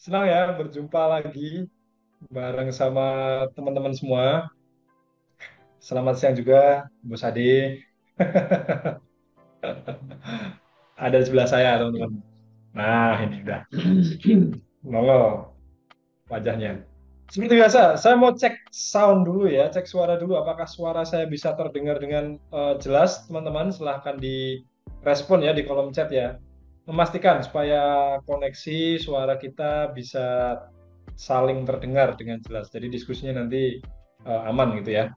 Senang ya berjumpa lagi bareng sama teman-teman semua. Selamat siang juga, Bos Ade. Ada di sebelah saya, teman-teman. Nah, ini udah nongol wajahnya. Seperti biasa, saya mau cek sound dulu ya, cek suara dulu. Apakah suara saya bisa terdengar dengan jelas, teman-teman? Silahkan direspon ya di kolom chat ya. Memastikan supaya koneksi suara kita bisa saling terdengar dengan jelas. Jadi diskusinya nanti aman gitu ya.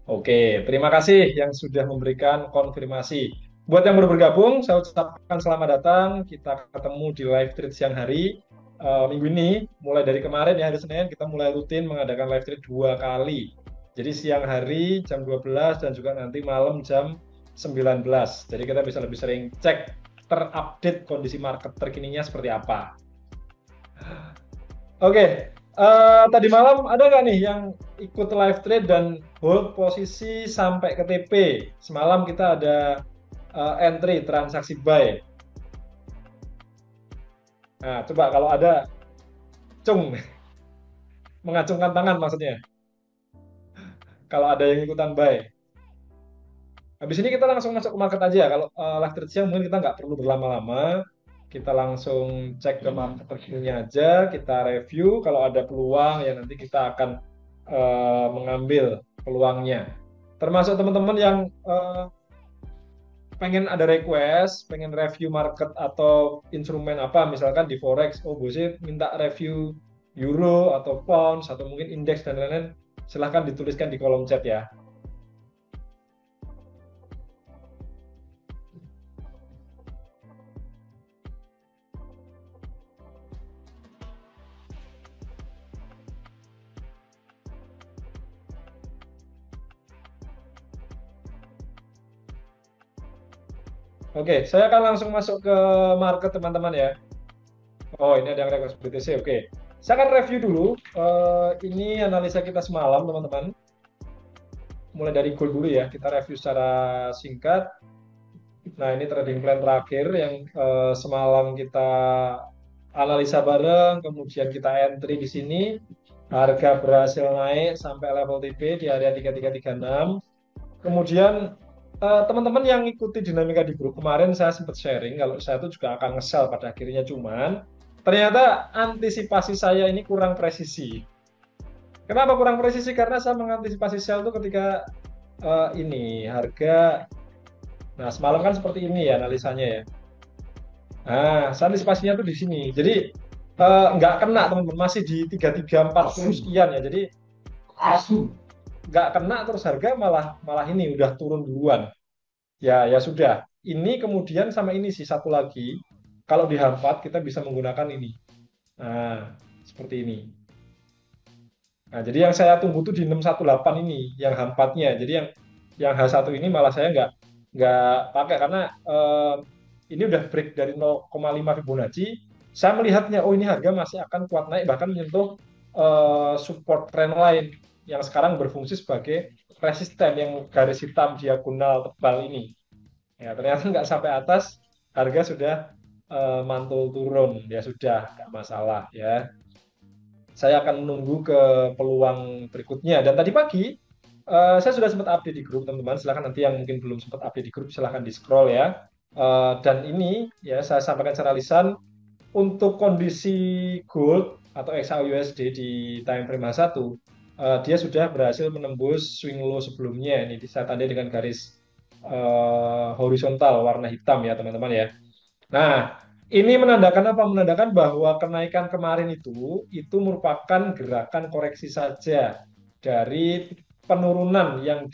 Oke, terima kasih yang sudah memberikan konfirmasi. Buat yang baru bergabung, saya ucapkan selamat datang. Kita ketemu di live treat siang hari minggu ini. Mulai dari kemarin ya, hari Senin, kita mulai rutin mengadakan live treat 2 kali. Jadi siang hari jam 12 dan juga nanti malam jam 19. Jadi kita bisa lebih sering cek terupdate kondisi market terkininya seperti apa. Oke, tadi malam ada nggak nih yang ikut live trade dan hold posisi sampai ke TP? Semalam kita ada entry transaksi buy. Nah, coba kalau ada cung mengacungkan tangan maksudnya. Kalau ada yang ikutan buy. Habis ini kita langsung masuk ke market aja. Kalau live trade siang mungkin kita nggak perlu berlama-lama. Kita langsung cek ke market terkininya aja. Kita review. Kalau ada peluang ya nanti kita akan mengambil peluangnya. Termasuk teman-teman yang pengen ada request, pengen review market atau instrumen apa, misalkan di forex, oh bosnya minta review euro atau pounds atau mungkin indeks dan lain-lain, silahkan dituliskan di kolom chat ya. Oke, saya akan langsung masuk ke market teman-teman ya. Oh, ini ada yang request BTC. Oke, saya akan review dulu. Ini analisa kita semalam teman-teman. Mulai dari gold dulu ya. Kita review secara singkat. Nah, ini trading plan terakhir yang semalam kita analisa bareng, kemudian kita entry di sini. Harga berhasil naik sampai level TP di area 3336. Kemudian teman-teman yang ikuti dinamika di grup kemarin saya sempat sharing kalau saya itu juga akan nge-sell pada akhirnya, cuman ternyata antisipasi saya ini kurang presisi. Kenapa kurang presisi? Karena saya mengantisipasi sell itu ketika ini harga. Nah, semalam kan seperti ini ya analisanya ya. Nah, saya antisipasinya tuh di sini. Jadi nggak kena teman-teman, masih di 3340 sekian ya. Jadi nggak kena terus harga malah malah ini udah turun duluan. Ya, ya sudah. Ini kemudian sama ini sih satu lagi. Kalau dihampat kita bisa menggunakan ini. Nah, seperti ini. Nah, jadi yang saya tunggu tuh di 618 ini, yang hampatnya. Jadi yang H1 ini malah saya nggak pakai karena ini udah break dari 0,5 Fibonacci. Saya melihatnya, oh ini harga masih akan kuat naik bahkan menyentuh support trend lain yang sekarang berfungsi sebagai resisten yang garis hitam diagonal tebal ini. Ya, ternyata nggak sampai atas, harga sudah mantul turun. Ya sudah, nggak masalah ya. Saya akan menunggu ke peluang berikutnya. Dan tadi pagi saya sudah sempat update di grup teman-teman. Silahkan nanti yang mungkin belum sempat update di grup silahkan di scroll ya. Dan ini ya saya sampaikan secara lisan untuk kondisi gold atau XAUUSD di time frame H1 dia sudah berhasil menembus swing low sebelumnya. Ini saya tandai dengan garis horizontal warna hitam ya teman-teman ya. Nah, ini menandakan apa? Menandakan bahwa kenaikan kemarin itu merupakan gerakan koreksi saja dari penurunan yang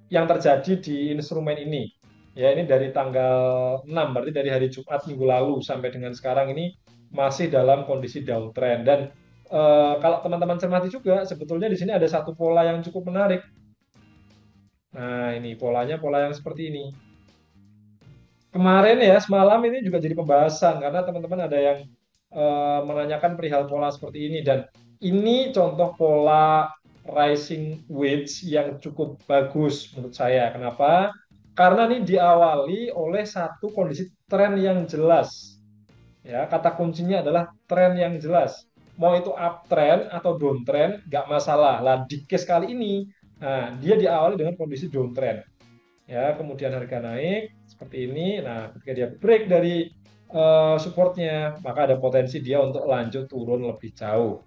terjadi di instrumen ini. Ya, ini dari tanggal 6, berarti dari hari Jumat minggu lalu sampai dengan sekarang ini masih dalam kondisi downtrend. Dan kalau teman-teman cermati juga, sebetulnya di sini ada satu pola yang cukup menarik. Nah, ini polanya pola yang seperti ini. Kemarin ya semalam ini juga jadi pembahasan karena teman-teman ada yang menanyakan perihal pola seperti ini, dan ini contoh pola rising wedge yang cukup bagus menurut saya. Kenapa? Karena ini diawali oleh satu kondisi tren yang jelas. Ya, kata kuncinya adalah tren yang jelas. Mau itu uptrend atau downtrend, nggak masalah. Lah, di case kali ini, nah, dia diawali dengan kondisi downtrend. Ya, kemudian harga naik seperti ini. Nah, ketika dia break dari supportnya, maka ada potensi dia untuk lanjut turun lebih jauh.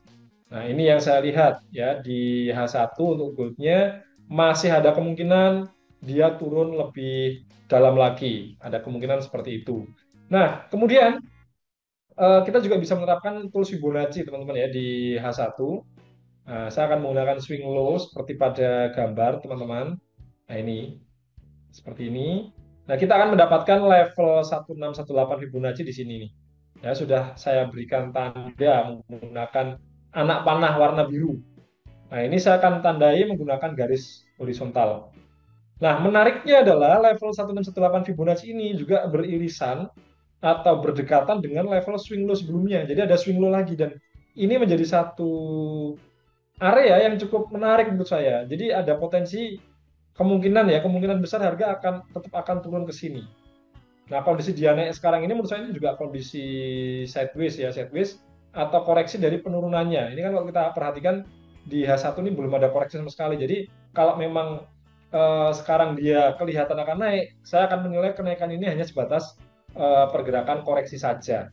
Nah, ini yang saya lihat ya di H1 untuk goldnya masih ada kemungkinan dia turun lebih dalam lagi. Ada kemungkinan seperti itu. Nah, kemudian kita juga bisa menerapkan tools Fibonacci teman-teman ya di H1. Nah, saya akan menggunakan swing low seperti pada gambar teman-teman. Nah, ini seperti ini. Nah, kita akan mendapatkan level 1618 Fibonacci di sini nih. Ya, sudah saya berikan tanda menggunakan anak panah warna biru. Nah, ini saya akan tandai menggunakan garis horizontal. Nah, menariknya adalah level 1618 Fibonacci ini juga beririsan atau berdekatan dengan level swing low sebelumnya. Jadi ada swing low lagi dan ini menjadi satu area yang cukup menarik menurut saya. Jadi ada potensi kemungkinan ya, kemungkinan besar harga akan tetap akan turun ke sini. Nah, kondisi dia naik sekarang ini menurut saya ini juga kondisi sideways ya, sideways atau koreksi dari penurunannya. Ini kan kalau kita perhatikan di H1 ini belum ada koreksi sama sekali. Jadi kalau memang sekarang dia kelihatan akan naik, saya akan menilai kenaikan ini hanya sebatas pergerakan koreksi saja.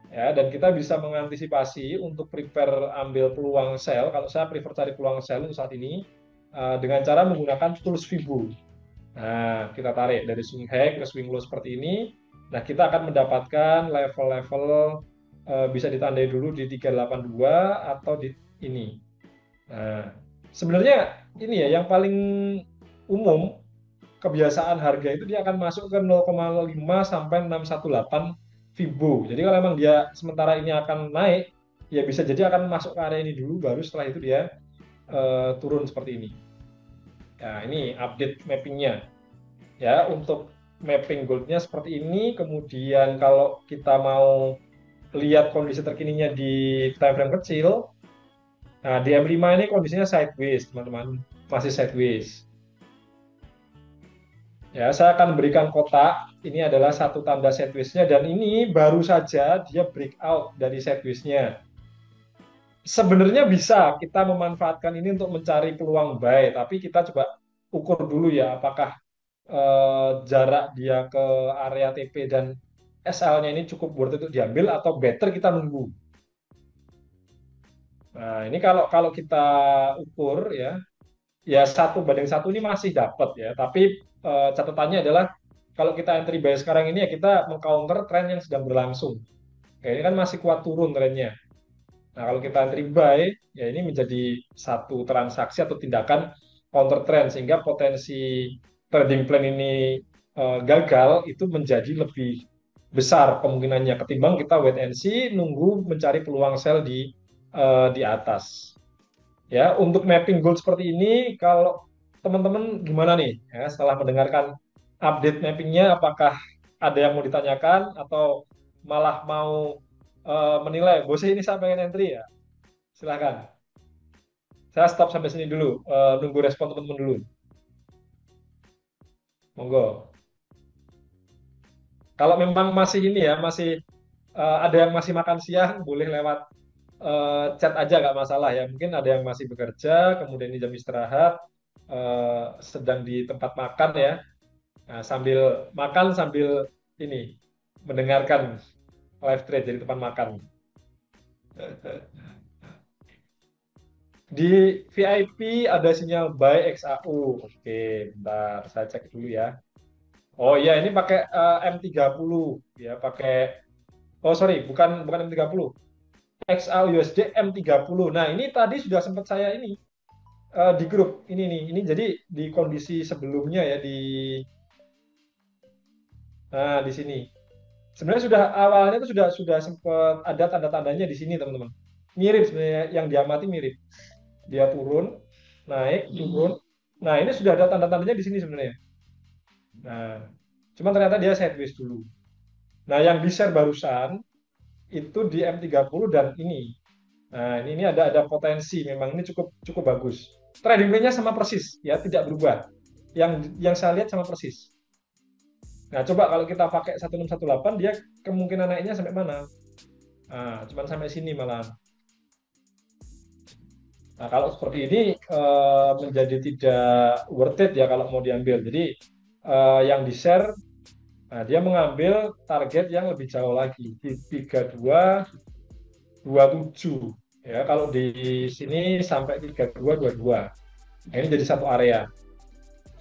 Ya, dan kita bisa mengantisipasi untuk prepare ambil peluang sell. Kalau saya prefer cari peluang sell untuk saat ini dengan cara menggunakan tools Fibo. Nah, kita tarik dari swing high ke swing low seperti ini. Nah, kita akan mendapatkan level-level bisa ditandai dulu di 382 atau di ini. Nah, sebenarnya ini ya yang paling umum kebiasaan harga itu dia akan masuk ke 0,5 sampai 618 Fibo. Jadi kalau memang dia sementara ini akan naik, ya bisa jadi akan masuk ke area ini dulu, baru setelah itu dia turun seperti ini. Nah, ini update mappingnya. Ya, untuk mapping goldnya seperti ini. Kemudian kalau kita mau lihat kondisi terkininya di time frame kecil, nah di M5 ini kondisinya sideways, teman-teman. Masih sideways. Ya, saya akan berikan kotak. Ini adalah satu tanda sideways-nya dan ini baru saja dia breakout dari sideways-nya. Sebenarnya bisa kita memanfaatkan ini untuk mencari peluang buy, tapi kita coba ukur dulu ya apakah jarak dia ke area TP dan SL-nya ini cukup worth untuk diambil atau better kita nunggu. Nah, ini kalau kalau kita ukur ya, ya 1 banding 1 ini masih dapat ya, tapi catatannya adalah kalau kita entry buy sekarang ini ya kita mengcounter tren yang sedang berlangsung. Kayak ini kan masih kuat turun trennya. Nah, kalau kita entry buy, ya ini menjadi satu transaksi atau tindakan counter trend sehingga potensi trading plan ini gagal itu menjadi lebih besar kemungkinannya ketimbang kita wait and see nunggu mencari peluang sell di atas. Ya, untuk mapping gold seperti ini kalau teman-teman gimana nih ya setelah mendengarkan update mappingnya apakah ada yang mau ditanyakan atau malah mau menilai, bos ini saya pengen entry ya. Silakan. Saya stop sampai sini dulu. Nunggu respon teman-teman dulu. Monggo. Kalau memang masih ini ya, masih ada yang masih makan siang, boleh lewat chat aja nggak masalah ya. Mungkin ada yang masih bekerja, kemudian di jam istirahat, sedang di tempat makan ya. Nah, sambil makan sambil ini mendengarkan live trade dari tempat makan. Di VIP ada sinyal buy XAU. Oke, bentar saya cek dulu ya. Oh iya, ini pakai M30 ya, pakai oh sorry, bukan bukan M30. XAUSD M30. Nah, ini tadi sudah sempat saya ini di grup ini nih. Ini jadi di kondisi sebelumnya ya di sini. Sebenarnya sudah awalnya itu sudah sempat ada tanda-tandanya di sini, teman-teman. Mirip sebenarnya yang diamati mirip. Dia turun, naik, turun. Nah, ini sudah ada tanda-tandanya di sini sebenarnya. Nah, cuman ternyata dia sideways dulu. Nah, yang di-share barusan itu di M30 dan ini. Nah, ini ada potensi memang ini cukup cukup bagus. Trading plan-nya sama persis ya, tidak berubah. Yang saya lihat sama persis. Nah, coba kalau kita pakai 1618, dia kemungkinan naiknya sampai mana? Nah, cuman sampai sini malah. Nah, kalau seperti ini menjadi tidak worth it ya kalau mau diambil. Jadi yang di-share, nah, dia mengambil target yang lebih jauh lagi di 3227. Ya, kalau di sini sampai 3222. Nah, ini jadi satu area.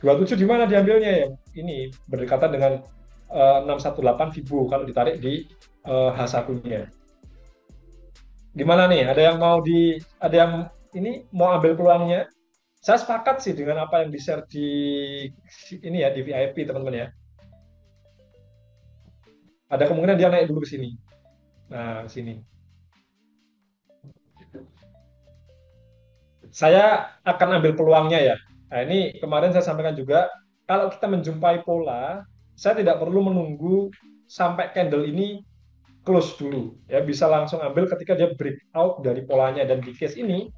27 di mana diambilnya ya? Ini berdekatan dengan 618 Fibo kalau ditarik di H1-nya. Gimana nih? Ada yang ini mau ambil peluangnya? Saya sepakat sih dengan apa yang di-share di ini ya, di VIP teman-teman ya. Ada kemungkinan dia naik dulu ke sini. Nah, ke sini. Saya akan ambil peluangnya ya. Nah, ini kemarin saya sampaikan juga, kalau kita menjumpai pola, saya tidak perlu menunggu sampai candle ini close dulu. Ya, bisa langsung ambil ketika dia break out dari polanya. Dan di case ini,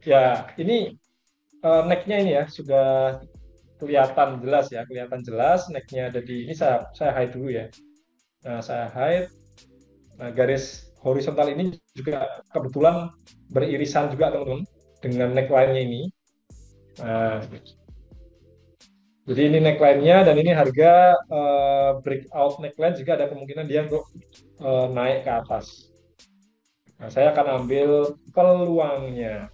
ya ini neck-nya ini ya sudah kelihatan jelas neck-nya ada di ini. Saya hide dulu ya. Nah, saya hide. Nah, garis horizontal ini juga kebetulan beririsan juga teman-teman dengan neckline-nya ini. Nah, jadi ini neckline-nya dan ini harga breakout neckline juga ada kemungkinan dia untuk naik ke atas. Nah, saya akan ambil peluangnya.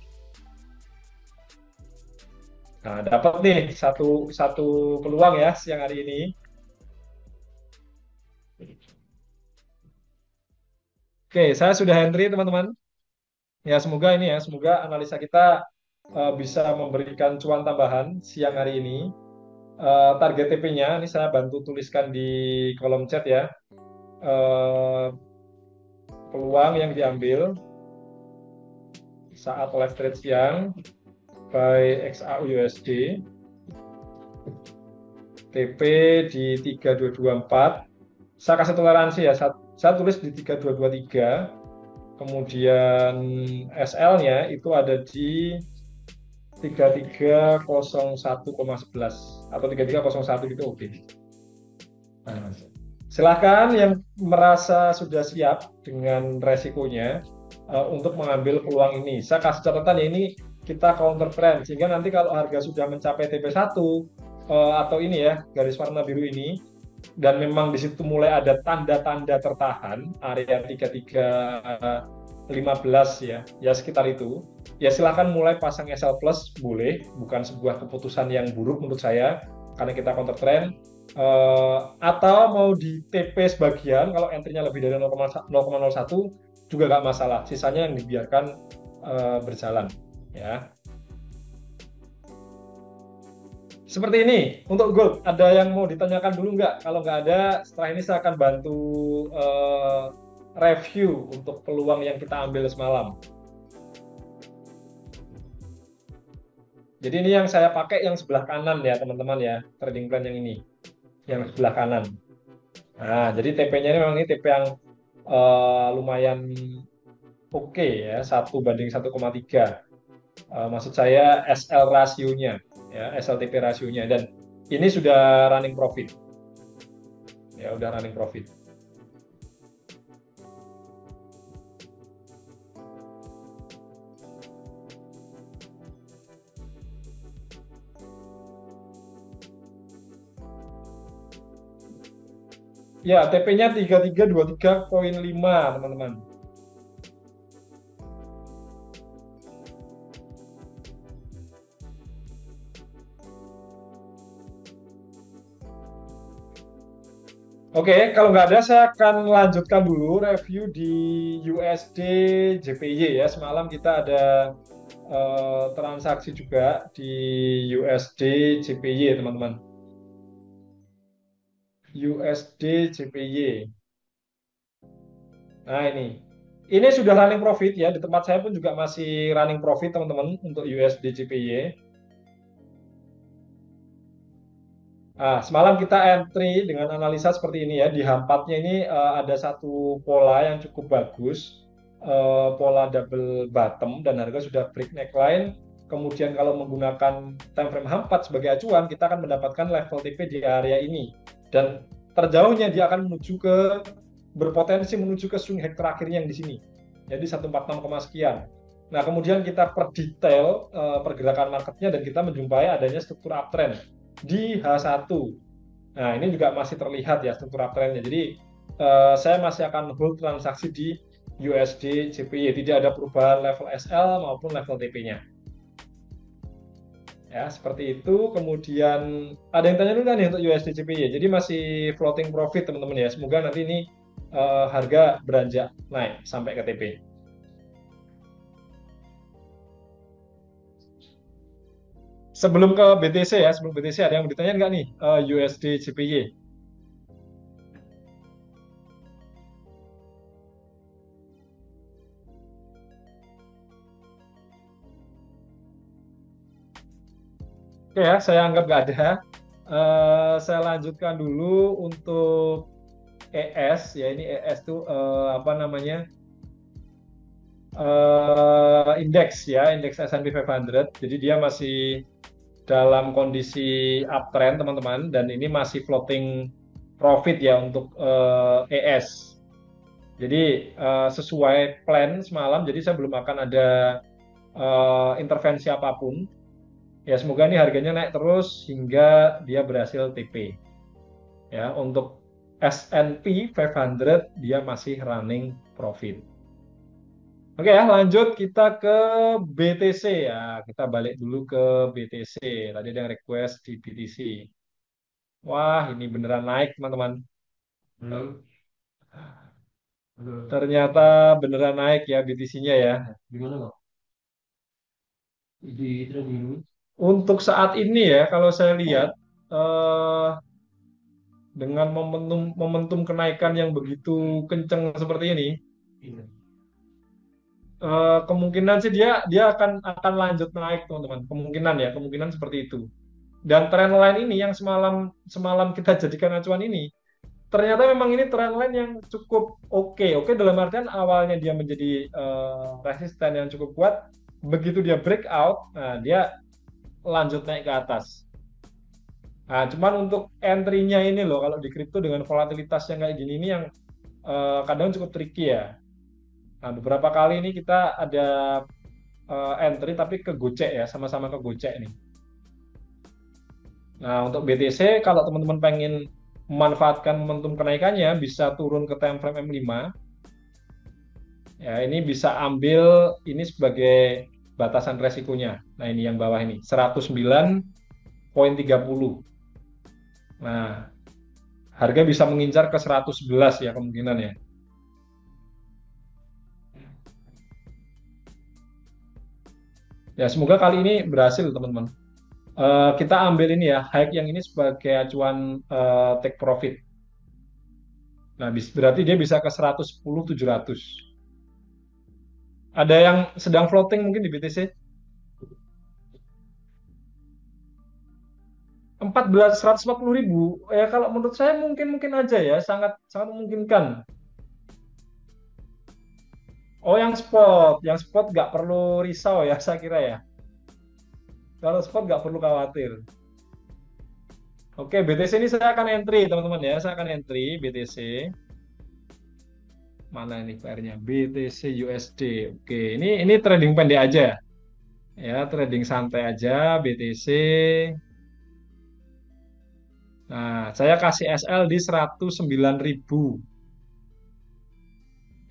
Nah, dapat nih satu satu peluang ya siang hari ini. Oke, saya sudah entry teman-teman. Ya, semoga ini ya, semoga analisa kita bisa memberikan cuan tambahan siang hari ini. Target TP-nya ini saya bantu tuliskan di kolom chat ya. Eh, Peluang yang diambil saat live trade siang by XAU USD TP di 3224. Saya kasih toleransi ya, saya tulis di 3223. Kemudian SL-nya itu ada di 3301,11 atau 3301 gitu, oke. Nah, silahkan yang merasa sudah siap dengan resikonya untuk mengambil peluang ini. Saya kasih catatan ya, ini kita counter trend sehingga nanti kalau harga sudah mencapai TP1 atau ini ya garis warna biru ini dan memang di situ mulai ada tanda-tanda tertahan area 3315 ya, ya sekitar itu. Ya silahkan mulai pasang SL plus boleh, bukan sebuah keputusan yang buruk menurut saya karena kita counter trend. Atau mau di TP sebagian kalau entry-nya lebih dari 0,01 juga nggak masalah, sisanya yang dibiarkan berjalan ya. Seperti ini untuk gold. Ada yang mau ditanyakan dulu nggak? Kalau nggak ada, setelah ini saya akan bantu uh, review untuk peluang yang kita ambil semalam. Jadi ini yang saya pakai yang sebelah kanan ya teman-teman ya, trading plan yang ini, yang sebelah kanan. Nah, jadi TP-nya ini memang ini TP yang lumayan oke ya, 1:1,3. Maksud saya SL rasionya, ya SLTP rasionya, dan ini sudah running profit, ya udah running profit. Ya, TP-nya 3323,5 teman-teman. Oke, kalau nggak ada, saya akan lanjutkan dulu review di USD JPY ya. Semalam kita ada transaksi juga di USD JPY, teman-teman. USD JPY. Nah, ini sudah running profit ya. Di tempat saya pun juga masih running profit, teman-teman, untuk USD JPY. Nah, semalam kita entry dengan analisa seperti ini ya. Di H4-nya ini ada satu pola yang cukup bagus. Pola double bottom dan harga sudah break neckline. Kemudian kalau menggunakan time frame H4 sebagai acuan, kita akan mendapatkan level TP di area ini. Dan terjauhnya dia akan berpotensi menuju ke swing high terakhirnya yang di sini. Jadi 146, sekian. Nah, kemudian kita perdetail pergerakan marketnya dan kita menjumpai adanya struktur uptrend di H1. Nah, ini juga masih terlihat ya struktur uptrendnya. Jadi saya masih akan hold transaksi di USD JPY. Tidak ada perubahan level SL maupun level TP-nya. Ya, seperti itu. Kemudian ada yang tanya dulu nih untuk USD JPY. Jadi masih floating profit teman-teman ya. Semoga nanti ini harga beranjak naik sampai ke TP. Sebelum ke BTC ya, sebelum BTC ada yang mau ditanya nggak nih USD JPY? Oke ya, saya anggap nggak ada. Saya lanjutkan dulu untuk ES ya. Ini ES itu apa namanya? Indeks ya, indeks S&P 500. Jadi dia masih dalam kondisi uptrend teman-teman, dan ini masih floating profit ya untuk ES. Jadi sesuai plan semalam, jadi saya belum akan ada intervensi apapun. Ya, semoga ini harganya naik terus hingga dia berhasil TP. Ya, untuk S&P 500 dia masih running profit. Oke ya, lanjut kita ke BTC ya. Kita balik dulu ke BTC. Tadi ada yang request di BTC. Wah, ini beneran naik, teman-teman. Ternyata beneran naik ya BTC-nya ya. Gimana kok? Di trading. Untuk saat ini ya, kalau saya lihat dengan momentum momentum kenaikan yang begitu kenceng seperti ini, kemungkinan sih dia dia akan lanjut naik, teman-teman. Kemungkinan ya, kemungkinan seperti itu. Dan trendline ini yang semalam semalam kita jadikan acuan ini, ternyata memang ini trendline yang cukup oke dalam artian awalnya dia menjadi resisten yang cukup kuat, begitu dia breakout, nah dia lanjut naik ke atas. Nah, cuman untuk entry-nya ini loh, kalau di kripto dengan volatilitas yang kayak gini ini yang kadang cukup tricky ya. Nah, beberapa kali ini kita ada entry tapi kegocek ya, sama-sama kegocek nih. Nah, untuk BTC kalau teman-teman pengen memanfaatkan momentum kenaikannya bisa turun ke time frame M5. Ya, ini bisa ambil ini sebagai batasan resikonya. Nah, ini yang bawah ini 109,30. Nah, harga bisa mengincar ke 111 ya kemungkinan ya. Ya, semoga kali ini berhasil teman-teman. Kita ambil ini ya, high yang ini sebagai acuan take profit. Nah, berarti dia bisa ke 110.700. Ada yang sedang floating mungkin di BTC? 140.000. Ya, kalau menurut saya mungkin mungkin aja ya, sangat sangat memungkinkan. Oh, yang spot nggak perlu risau ya, saya kira ya. Kalau spot nggak perlu khawatir. Oke, BTC ini saya akan entry teman-teman ya, saya akan entry BTC. Mana ini PR-nya? BTC USD. Oke, ini trading pendek aja ya, trading santai aja BTC. Nah, saya kasih SL di 109.000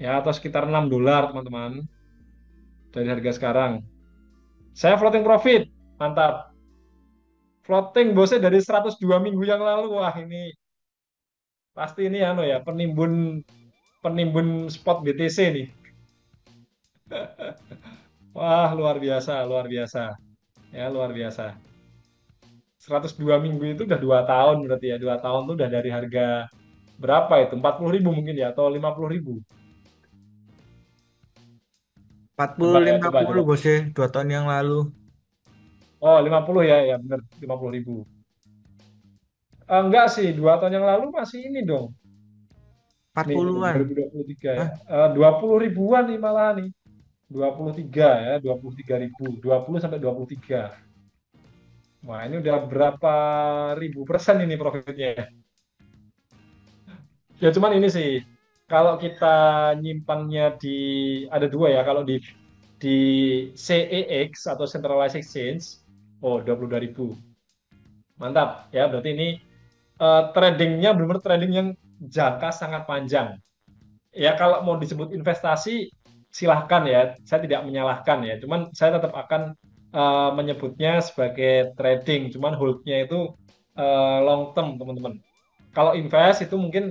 ya, atau sekitar $6 teman-teman dari harga sekarang. Saya floating profit, mantap. Floating bosnya dari 102 minggu yang lalu. Wah, ini pasti ini ya, penimbun penimbun spot BTC nih. Wah, luar biasa, luar biasa. Ya, luar biasa. 102 minggu itu udah 2 tahun berarti ya. 2 tahun tuh udah dari harga berapa itu? 40.000 mungkin ya, atau 50.000. Empat Coba puluh ya, lima coba, puluh coba. bos ya, 2 tahun yang lalu. Oh, 50 ya, ya bener, 50.000. Enggak sih, 2 tahun yang lalu masih ini dong. Empat Nih, puluhan 2023 ya. Hah? 20 ribuan nih malah nih. 23 ya, 23.000. 20 sampai 23. Wah, ini udah berapa ribu persen ini profitnya ya? Ya cuman ini sih, kalau kita nyimpannya di ada dua ya, kalau di CEX atau Centralized Exchange, oh 22.000, mantap ya. Berarti ini tradingnya benar-benar trading yang jangka sangat panjang. Ya kalau mau disebut investasi silahkan ya, saya tidak menyalahkan ya. Cuman saya tetap akan menyebutnya sebagai trading. Cuman holdnya itu long term teman-teman. Kalau invest itu mungkin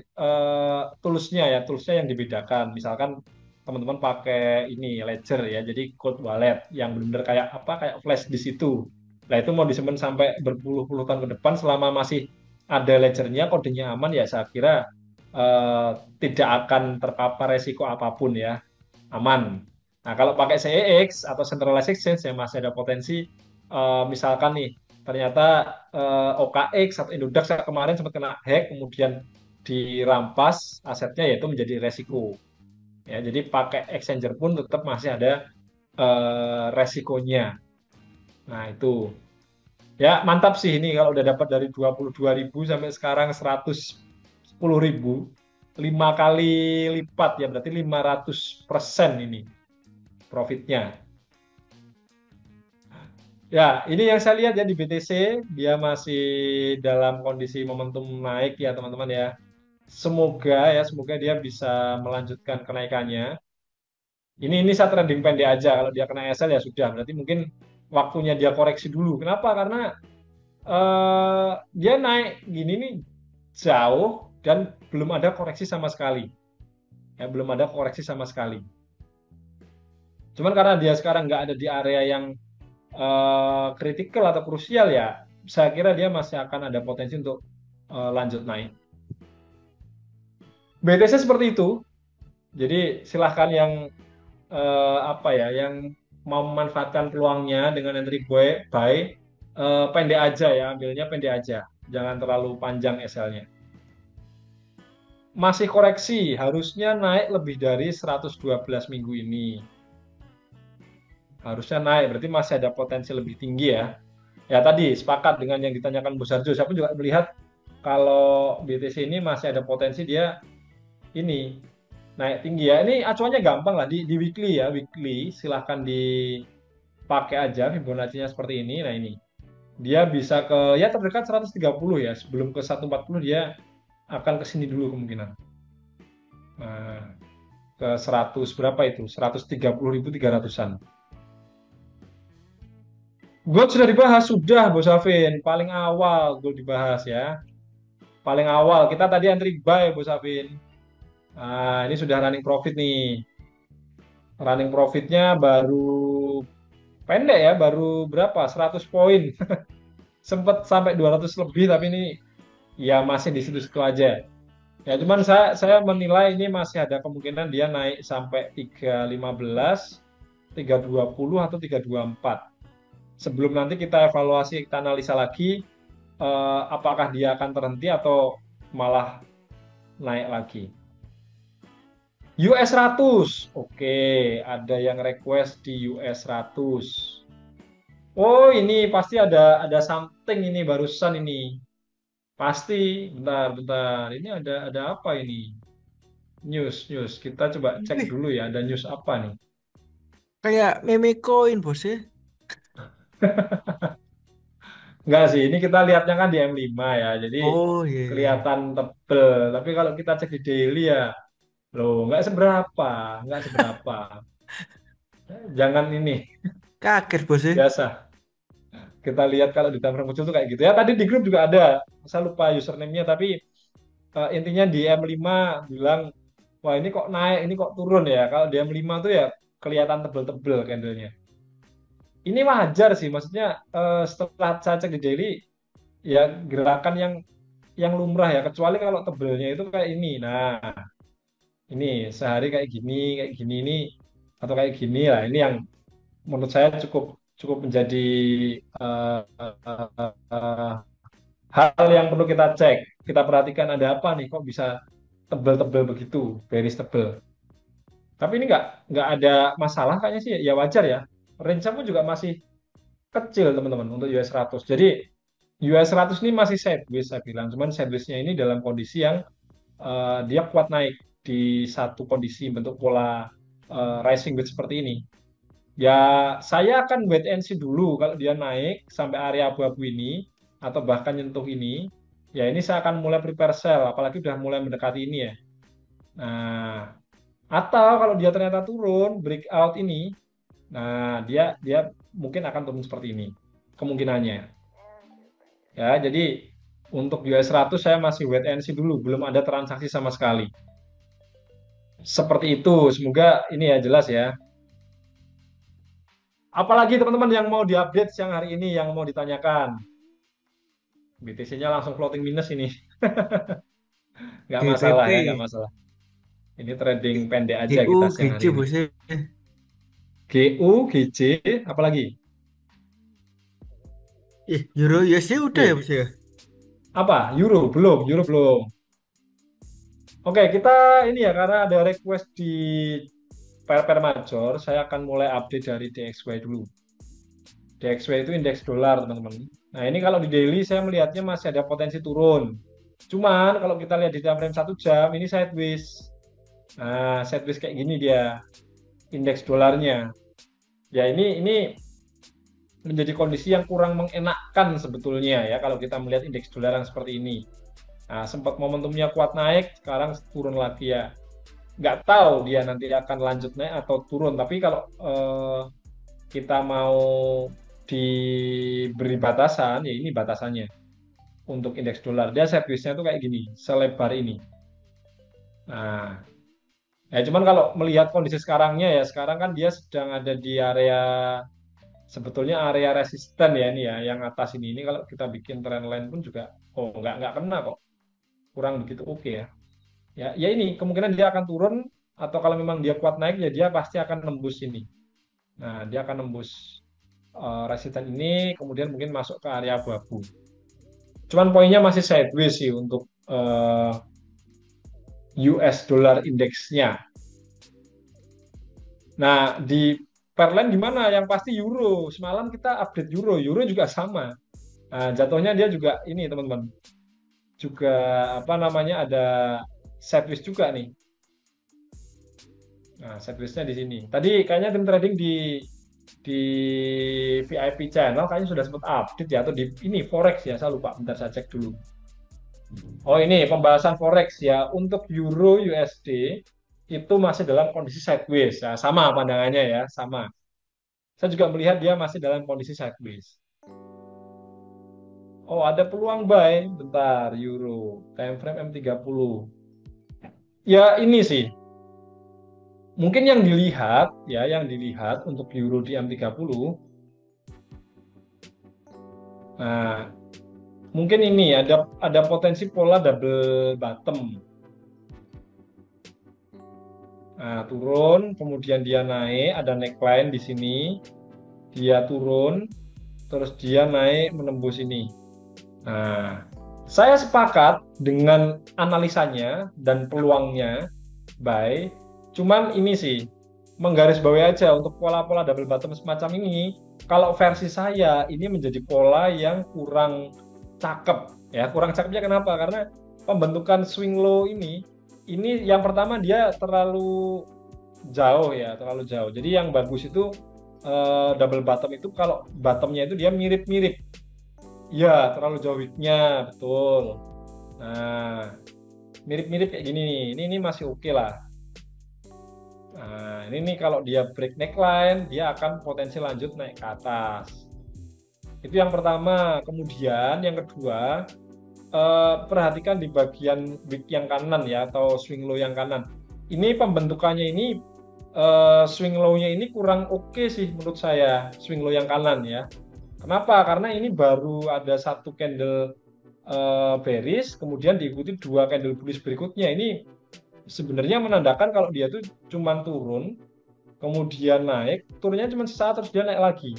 toolsnya ya, toolsnya yang dibedakan. Misalkan teman-teman pakai ini ledger ya, jadi cold wallet yang benar-benar kayak apa, kayak flash di situ. Nah itu mau disimpan sampai berpuluh-puluh tahun ke depan, selama masih ada ledgernya, kodenya aman ya, saya kira eh, tidak akan terpapar resiko apapun ya, aman. Nah kalau pakai CEX atau Centralized Exchange ya masih ada potensi, misalkan nih ternyata OKX atau Indodax yang kemarin sempat kena hack, kemudian dirampas asetnya, yaitu menjadi resiko. Ya, jadi pakai exchanger pun tetap masih ada resikonya. Nah, itu. Ya, mantap sih ini kalau udah dapat dari 22.000 sampai sekarang 110.000. 5 kali lipat ya, berarti 500% ini profitnya. Ya, ini yang saya lihat ya di BTC, dia masih dalam kondisi momentum naik ya teman-teman ya. Semoga dia bisa melanjutkan kenaikannya. Ini saya trending pendek aja. Kalau dia kena SL ya sudah. Berarti mungkin waktunya dia koreksi dulu. Kenapa? Karena dia naik gini nih jauh dan belum ada koreksi sama sekali. Ya, belum ada koreksi sama sekali. Cuman karena dia sekarang nggak ada di area yang kritikal atau krusial ya, saya kira dia masih akan ada potensi untuk lanjut naik. BTC seperti itu. Jadi silahkan yang apa ya, yang mau memanfaatkan peluangnya dengan entry buy, pendek aja ya, ambilnya pendek aja, jangan terlalu panjang SL-nya. Masih koreksi, harusnya naik lebih dari 112 minggu ini. Harusnya naik, berarti masih ada potensi lebih tinggi ya. Ya tadi sepakat dengan yang ditanyakan Bu Sarjo, saya pun juga melihat kalau BTC ini masih ada potensi dia ini naik tinggi ya. Ini acuannya gampang lah di weekly ya, weekly silahkan dipakai aja Fibonacci-nya seperti ini. Nah ini dia bisa ke ya terdekat 130 ya, sebelum ke 140 dia akan ke sini dulu kemungkinan. Nah, ke 100 berapa itu? 130.300-an. Gold sudah dibahas, sudah Bos Afin. Paling awal gold dibahas ya. Paling awal kita tadi entry buy Bos Afin. Nah, ini sudah running profit nih. Running profitnya baru pendek ya, baru berapa? 100 poin. Sempat sampai 200 lebih, tapi ini ya masih di situ-situ aja. Ya, cuman saya menilai ini masih ada kemungkinan dia naik sampai 315, 320 atau 324. Sebelum nanti kita evaluasi, kita analisa lagi apakah dia akan terhenti atau malah naik lagi. US 100. Oke, ada yang request di US 100. Oh, ini pasti ada something ini barusan ini. Pasti, bentar, bentar. Ini ada apa ini? News. Kita coba cek Wih, dulu ya, ada news apa nih? kayak meme koin bos ya. Enggak sih, ini kita lihatnya kan di M5 ya, jadi Oh iya, iya. kelihatan tebel. Tapi kalau kita cek di daily ya, loh, nggak seberapa. Jangan ini, Kaget bos ya. biasa. Kita lihat kalau di timer muncul tuh kayak gitu ya. Tadi di grup juga ada, saya lupa username-nya, tapi intinya di M5 bilang, wah ini kok naik, ini kok turun ya. Kalau di M5 tuh ya kelihatan tebel-tebel candlenya. Ini wajar sih, maksudnya setelah saya cek di daily, ya gerakan yang lumrah ya, kecuali kalau tebelnya itu kayak ini. Nah, ini sehari kayak gini ini atau kayak gini lah. Ini yang menurut saya cukup cukup menjadi eh, eh, hal yang perlu kita cek. Kita perhatikan ada apa nih, kok bisa tebel-tebel begitu, bearish tebel. Tapi ini nggak ada masalah kayaknya sih, ya wajar ya. Range pun juga masih kecil teman-teman untuk US 100. Jadi US 100 ini masih sideways saya bilang, cuman sideways-nya ini dalam kondisi yang dia kuat naik di satu kondisi bentuk pola rising wedge seperti ini. Ya, saya akan wait and see dulu kalau dia naik sampai area abu-abu ini atau bahkan nyentuh ini. Ya, ini saya akan mulai prepare sell, apalagi udah mulai mendekati ini ya. Nah, atau kalau dia ternyata turun breakout ini, nah dia dia mungkin akan turun seperti ini kemungkinannya. Ya, jadi untuk US 100 saya masih wait and see dulu, belum ada transaksi sama sekali. Seperti itu, semoga ini ya jelas ya. Apalagi teman-teman yang mau diupdate siang hari ini yang mau ditanyakan. BTC-nya langsung floating minus ini. Nggak masalah ya, nggak GPP, masalah. Ini trading pendek aja GU, kita siang hari GC ini. bosnya. GU, GC, apalagi? Euro USD udah ya Oke. bosnya. Apa? Euro? Belum, Euro belum. Oke, kita ini ya, karena ada request di pair major, saya akan mulai update dari DXY dulu. DXY itu indeks dolar, teman-teman. Nah, ini kalau di daily saya melihatnya masih ada potensi turun. Cuman kalau kita lihat di time frame 1 jam, ini sideways. Nah, sideways kayak gini dia, indeks dolarnya. Ya, ini menjadi kondisi yang kurang mengenakkan sebetulnya ya kalau kita melihat indeks dolar yang seperti ini. Nah, sempat momentumnya kuat naik, sekarang turun lagi ya. Nggak tahu dia nanti akan lanjut naik atau turun. Tapi kalau kita mau diberi batasan, ya ini batasannya untuk indeks dolar. Dia servisnya tuh kayak gini, selebar ini. Nah, ya cuman kalau melihat kondisi sekarangnya ya, sekarang kan dia sedang ada di area sebetulnya area resisten ya ini ya, yang atas ini. Ini kalau kita bikin trendline pun juga, oh nggak kena kok, kurang begitu oke ya. Ya, ya ini kemungkinan dia akan turun atau kalau memang dia kuat naik ya dia pasti akan nembus ini. Nah, dia akan nembus resisten ini, kemudian mungkin masuk ke area abu-abu. Cuman poinnya masih sideways sih untuk US dollar indeksnya. Nah, di Perlen gimana? Yang pasti euro. Semalam kita update euro. Euro juga sama. Nah, jatuhnya dia juga ini teman-teman. Juga apa namanya ada sideways juga nih. Nah, sidewaysnya di sini. Tadi kayaknya tim trading di VIP channel kayaknya sudah sempat update ya atau di ini forex ya. Saya lupa. Bentar saya cek dulu. Oh, ini pembahasan forex ya. Untuk euro USD itu masih dalam kondisi sideways. Ya, sama pandangannya ya, sama. Saya juga melihat dia masih dalam kondisi sideways. Oh, ada peluang buy. Bentar, euro. Time frame M30. Ya, ini sih. Mungkin yang dilihat, ya, yang dilihat untuk euro di M30. Nah, mungkin ini ada potensi pola double bottom. Nah, turun, kemudian dia naik, ada neckline di sini. Dia turun, terus dia naik menembus ini. Nah, saya sepakat dengan analisanya dan peluangnya, buy. Cuman ini sih, menggarisbawahi aja untuk pola-pola double bottom semacam ini, kalau versi saya, ini menjadi pola yang kurang cakep. Ya, kurang cakepnya kenapa? Karena pembentukan swing low ini yang pertama dia terlalu jauh ya, terlalu jauh. Jadi yang bagus itu double bottom itu kalau bottomnya itu dia mirip-mirip. Ya, terlalu jauh width-nya, betul. Nah, mirip-mirip kayak gini nih. Ini masih oke lah. Nah, ini nih kalau dia break neckline, dia akan potensi lanjut naik ke atas. Itu yang pertama. Kemudian yang kedua, perhatikan di bagian wick yang kanan ya, atau swing low yang kanan. Ini pembentukannya ini, swing low-nya ini kurang oke sih menurut saya, swing low yang kanan ya. Kenapa? Karena ini baru ada satu candle bearish, kemudian diikuti dua candle bullish berikutnya. Ini sebenarnya menandakan kalau dia tuh cuma turun, kemudian naik, turunnya cuma sesaat terus dia naik lagi.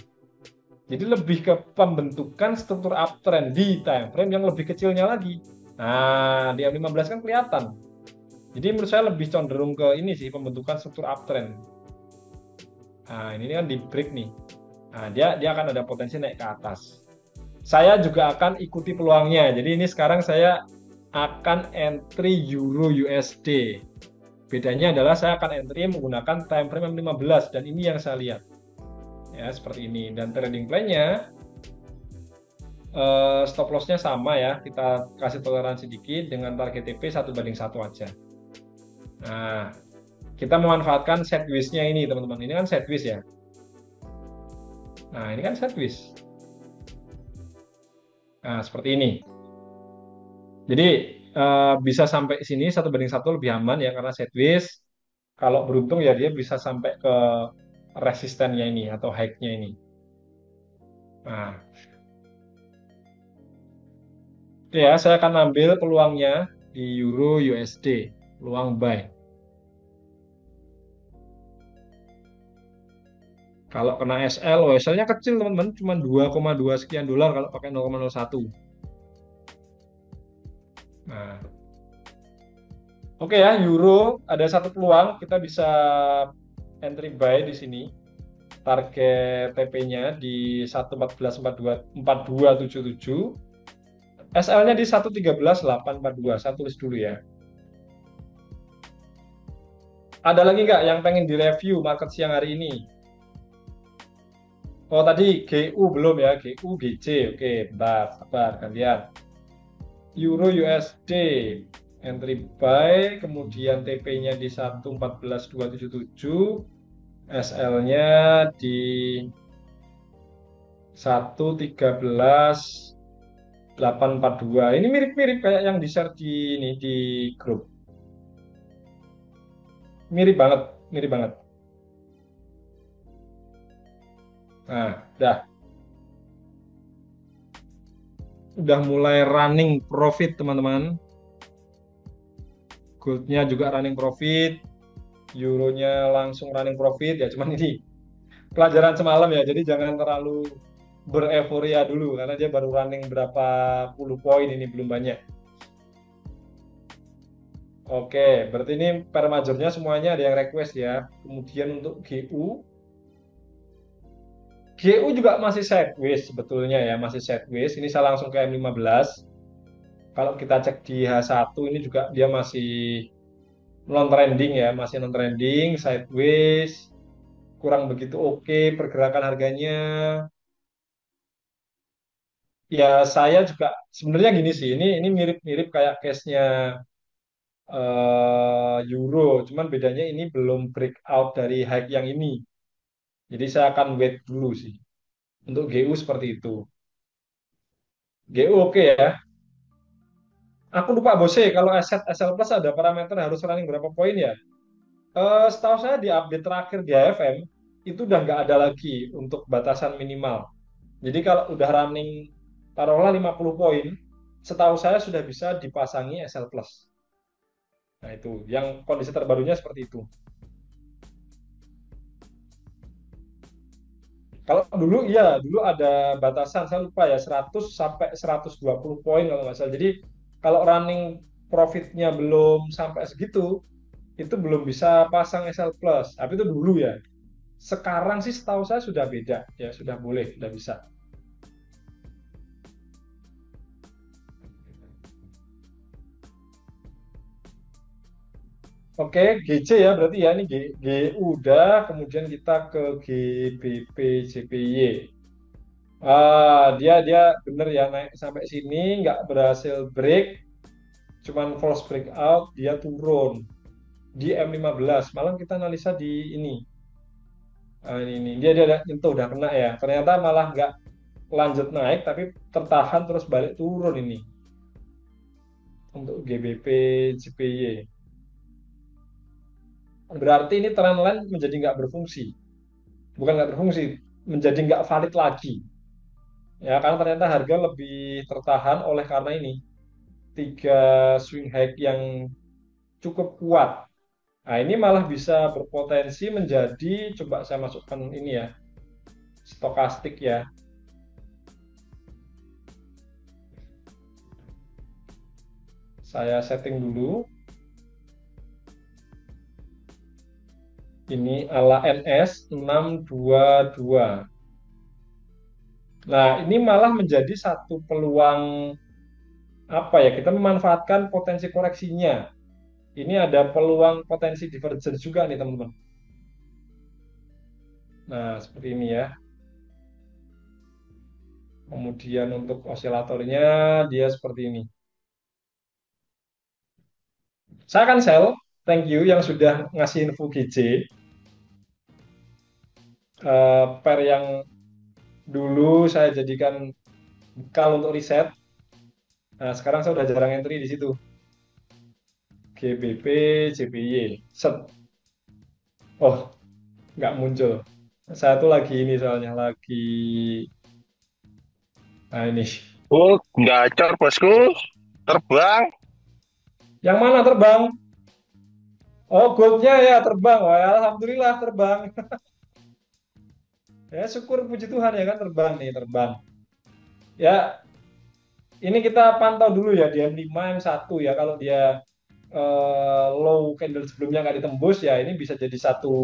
Jadi lebih ke pembentukan struktur uptrend di time frame yang lebih kecilnya lagi. Nah, di M15 kan kelihatan. Jadi menurut saya lebih cenderung ke ini sih, pembentukan struktur uptrend. Nah, ini kan di break nih. Nah, dia akan ada potensi naik ke atas. Saya juga akan ikuti peluangnya. Jadi ini sekarang saya akan entry Euro USD. Bedanya adalah saya akan entry menggunakan time frame M15 dan ini yang saya lihat. Ya, seperti ini. Dan trading plan-nya stop loss-nya sama ya. Kita kasih toleransi dikit dengan target TP 1:1 aja. Nah, kita memanfaatkan sideways-nya ini, teman-teman. Ini kan sideways ya. Nah, ini kan sideways. Nah, seperti ini. Jadi, bisa sampai sini 1:1 lebih aman ya, karena sideways. Kalau beruntung ya dia bisa sampai ke resistennya ini atau high-nya ini. Nah, ya saya akan ambil peluangnya di Euro USD, peluang buy. Kalau kena SL, oh, SL-nya kecil teman-teman, cuma 2,2 sekian dolar kalau pakai 0,01. Nah, oke ya, Euro ada satu peluang kita bisa entry buy di sini. Target TP-nya di 1,1442,4277. SL-nya di 1,13,842. Saya tulis dulu ya. Ada lagi nggak yang pengen direview market siang hari ini? Oh, tadi GU belum ya, GU GC. Oke, bentar, sabar kalian. Euro USD entry buy, kemudian TP-nya di 1,14,277, SL-nya di 1,13,842. Ini mirip-mirip kayak yang di-share di ini di grup. Mirip banget, mirip banget. Nah, udah mulai running profit teman-teman. Goldnya juga running profit, euronya langsung running profit ya. Cuman ini pelajaran semalam ya, jadi jangan terlalu bereforia dulu karena dia baru running berapa puluh poin ini belum banyak. Oke, berarti ini per majornya semuanya ada yang request ya. Kemudian untuk GU juga masih sideways sebetulnya ya, masih sideways. Ini saya langsung ke M15. Kalau kita cek di H1 ini juga dia masih non trending ya, masih non trending, sideways, kurang begitu oke pergerakan harganya. Ya saya juga sebenarnya gini sih, ini mirip-mirip kayak case-nya Euro, cuman bedanya ini belum breakout dari high yang ini. Jadi saya akan wait dulu sih. Untuk GU seperti itu. GU oke ya. Aku lupa Bose, kalau aset SL Plus ada parameter harus running berapa poin ya? Setahu saya di update terakhir di AFM itu udah nggak ada lagi untuk batasan minimal. Jadi kalau udah running taruhlah 50 poin, setahu saya sudah bisa dipasangi SL Plus. Nah itu, yang kondisi terbarunya seperti itu. Kalau dulu iya, dulu ada batasan, saya lupa ya, 100 sampai 120 poin kalau nggak salah. Jadi kalau running profitnya belum sampai segitu, itu belum bisa pasang SL Plus. Tapi itu dulu ya. Sekarang sih setahu saya sudah beda, ya sudah boleh, sudah bisa. Oke, GC ya berarti ya ini G udah, kemudian kita ke GBP JPY. Dia dia bener ya naik sampai sini nggak berhasil break, cuman false breakout, dia turun di M15. Malam kita analisa di ini. Ini dia ada nyentuh udah kena ya. Ternyata malah nggak lanjut naik tapi tertahan terus balik turun ini untuk GBP JPY. Berarti ini trendline menjadi nggak berfungsi. Bukan nggak berfungsi, menjadi nggak valid lagi. Ya, karena ternyata harga lebih tertahan oleh karena ini tiga swing high yang cukup kuat. Nah, ini malah bisa berpotensi menjadi, coba saya masukkan ini ya, stokastik ya. Saya setting dulu. Ini ala NS 622. Nah, ini malah menjadi satu peluang apa ya? Kita memanfaatkan potensi koreksinya. Ini ada peluang potensi divergence juga nih teman-teman. Nah, seperti ini ya. Kemudian untuk osilatornya dia seperti ini. Saya akan sell, thank you yang sudah ngasih info GJ. Pair yang dulu saya jadikan bekal untuk riset. Nah, sekarang saya udah jarang entry di situ. GBP, JPY. Set. Oh, nggak muncul. Saya tuh lagi ini soalnya lagi. Nah ini. Oh, gacor bosku, terbang. Yang mana terbang? Oh, goldnya ya terbang. Wah, ya, alhamdulillah terbang. Ya, syukur puji Tuhan ya kan terbang nih, terbang. Ya, ini kita pantau dulu ya di M5, M1 ya. Kalau dia low candle sebelumnya nggak ditembus ya ini bisa jadi satu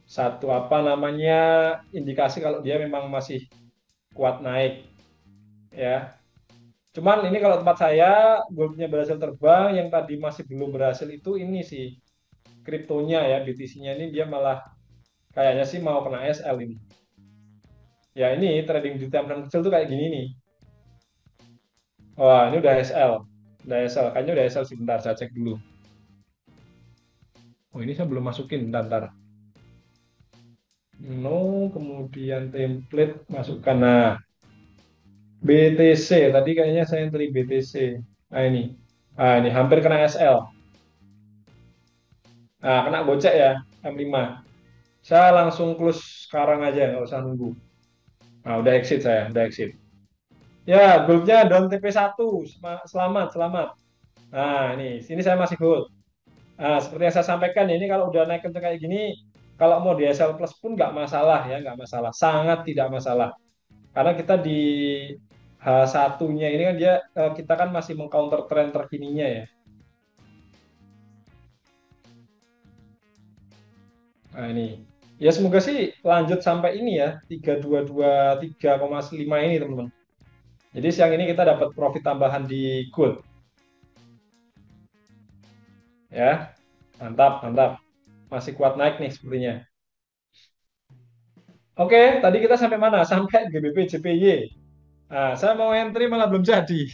satu apa namanya indikasi kalau dia memang masih kuat naik ya. Cuman ini kalau tempat saya goldnya berhasil terbang, yang tadi masih belum berhasil itu ini sih kriptonya ya BTC-nya ini dia malah kayaknya sih mau kena SL ini. Ya ini trading di time frame kecil tuh kayak gini nih. Wah ini udah SL, udah SL, kayaknya udah SL sih. Bentar saya cek dulu. Oh ini saya belum masukin, bentar. No, kemudian template masukkan. Nah, BTC tadi kayaknya saya entry BTC. Ini hampir kena SL. Nah, kena gocek ya M5. Saya langsung close sekarang aja, nggak usah nunggu. Nah, udah exit saya, udah exit. Ya, goldnya down TP1. Selamat, selamat. Nah, ini sini saya masih gold. Nah, seperti yang saya sampaikan ini kalau udah naik kenceng kayak gini, kalau mau di SL plus pun nggak masalah ya, nggak masalah. Sangat tidak masalah. Karena kita di H1-nya ini kan dia kita kan masih mengcounter tren terkininya ya. Nah, ini. Ya semoga sih lanjut sampai ini ya 3223,5 ini teman-teman. Jadi siang ini kita dapat profit tambahan di gold ya. Mantap, mantap. Masih kuat naik nih sepertinya. Oke, tadi kita sampai mana? Sampai GBP JPY. Nah, saya mau entry malah belum jadi.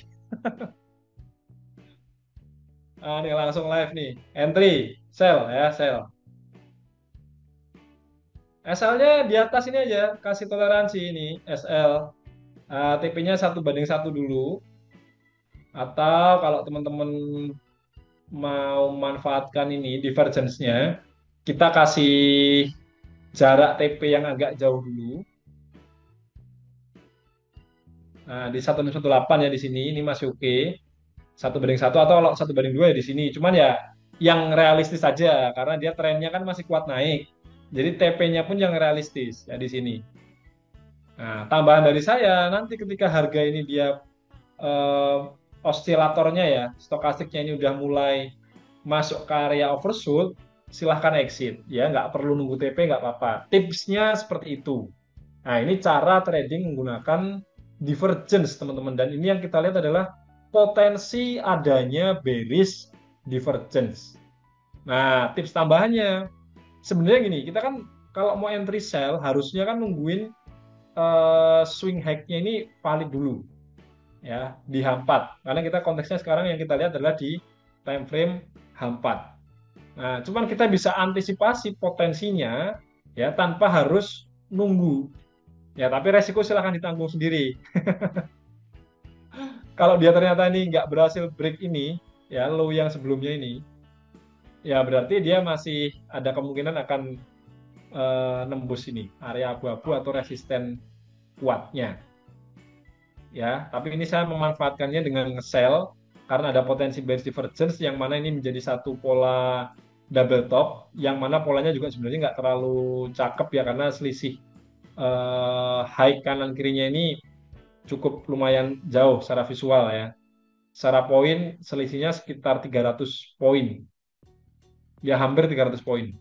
Nah, ini langsung live nih. Entry, sell ya, sell. SL-nya di atas ini aja, kasih toleransi ini, SL. TP-nya 1:1 dulu. Atau kalau teman-teman mau manfaatkan ini, divergence-nya, kita kasih jarak TP yang agak jauh dulu. Nah, di 1618 ya di sini, ini masih oke. 1:1 atau kalau 1:2 ya di sini. Cuman ya yang realistis saja, karena dia trennya kan masih kuat naik. Jadi TP-nya pun yang realistis ya di sini. Nah, tambahan dari saya, nanti ketika harga ini dia eh, osilatornya ya, stokastiknya ini udah mulai masuk ke area oversold, silahkan exit. Ya, nggak perlu nunggu TP, nggak apa-apa. Tipsnya seperti itu. Nah, ini cara trading menggunakan divergence, teman-teman. Dan ini yang kita lihat adalah potensi adanya bearish divergence. Nah, tips tambahannya, sebenarnya gini, kita kan kalau mau entry sell, harusnya kan nungguin swing high-nya ini valid dulu ya di H4 karena kita konteksnya sekarang yang kita lihat adalah di time frame H4. Nah, cuman kita bisa antisipasi potensinya ya tanpa harus nunggu. Ya, tapi resiko silahkan ditanggung sendiri. Kalau dia ternyata ini nggak berhasil break ini, ya low yang sebelumnya ini, ya berarti dia masih ada kemungkinan akan nembus ini area abu-abu atau resisten kuatnya. Ya, tapi ini saya memanfaatkannya dengan nge-sell karena ada potensi bearish divergence yang mana ini menjadi satu pola double top yang mana polanya juga sebenarnya nggak terlalu cakep ya karena selisih high kanan kirinya ini cukup lumayan jauh secara visual ya. Secara poin selisihnya sekitar 300 poin. Ya hampir 300 poin.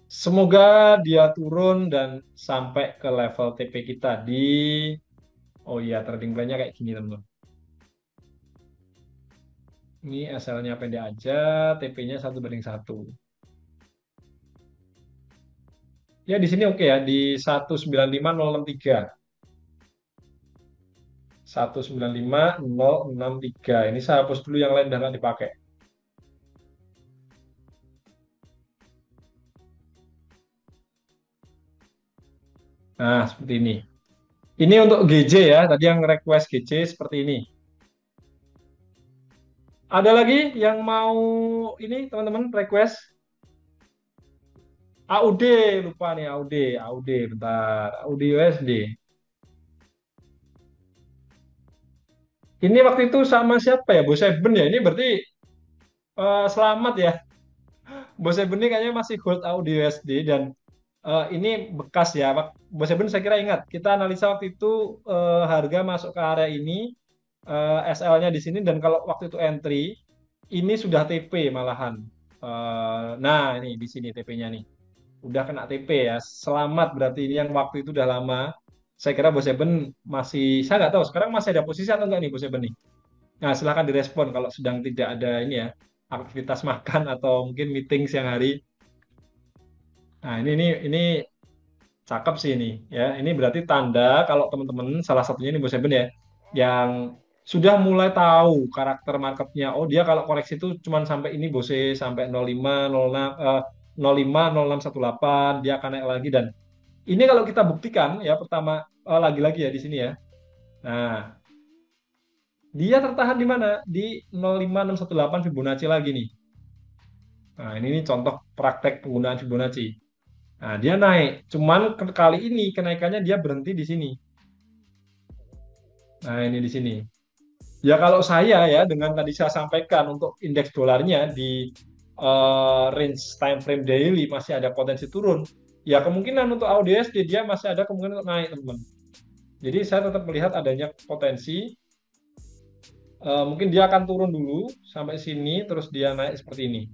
Semoga dia turun dan sampai ke level TP kita di oh iya trading plan-nya kayak gini teman-teman. Ini SL-nya pendek aja, TP-nya 1:1. Ya di sini oke ya, di 195.063. 195.063. Ini saya hapus dulu yang lain dan nggak dipakai. Nah, seperti ini. Ini untuk GJ ya, tadi yang request GJ seperti ini. Ada lagi yang mau ini teman-teman request AUD, lupa nih AUD bentar, AUD USD. Ini waktu itu sama siapa ya, Bos Eben ya? Ini berarti selamat ya. Bos Eben ini kayaknya masih hold AUD USD dan ini bekas ya. Bos Eben saya kira ingat, kita analisa waktu itu harga masuk ke area ini, SL-nya di sini dan kalau waktu itu entry ini sudah TP malahan. Nah, ini di sini TP-nya nih. Udah kena TP ya. Selamat berarti ini yang waktu itu udah lama. Saya kira Bos Eben masih, saya nggak tahu sekarang masih ada posisi atau enggak nih Bos Eben nih. Nah, silahkan direspon kalau sedang tidak ada ini ya, aktivitas makan atau mungkin meeting siang hari. Nah, ini cakep sih ini ya. Ini berarti tanda kalau teman-teman salah satunya ini Bos Eben ya, yang sudah mulai tahu karakter marketnya. Oh, dia kalau koreksi itu cuma sampai ini Bose sampai 05, 06, 05, 0618 dia akan naik lagi dan ini kalau kita buktikan ya pertama lagi-lagi ya di sini ya. Nah, dia tertahan di mana? Di 05618 Fibonacci lagi nih. Nah, ini contoh praktek penggunaan Fibonacci. Nah, dia naik. Cuman kali ini kenaikannya dia berhenti di sini. Nah, ini di sini. Ya kalau saya ya dengan tadi saya sampaikan untuk indeks dolarnya di range time frame daily masih ada potensi turun. Ya kemungkinan untuk AUDSD dia masih ada kemungkinan untuk naik, teman-teman. Jadi saya tetap melihat adanya potensi mungkin dia akan turun dulu sampai sini terus dia naik seperti ini.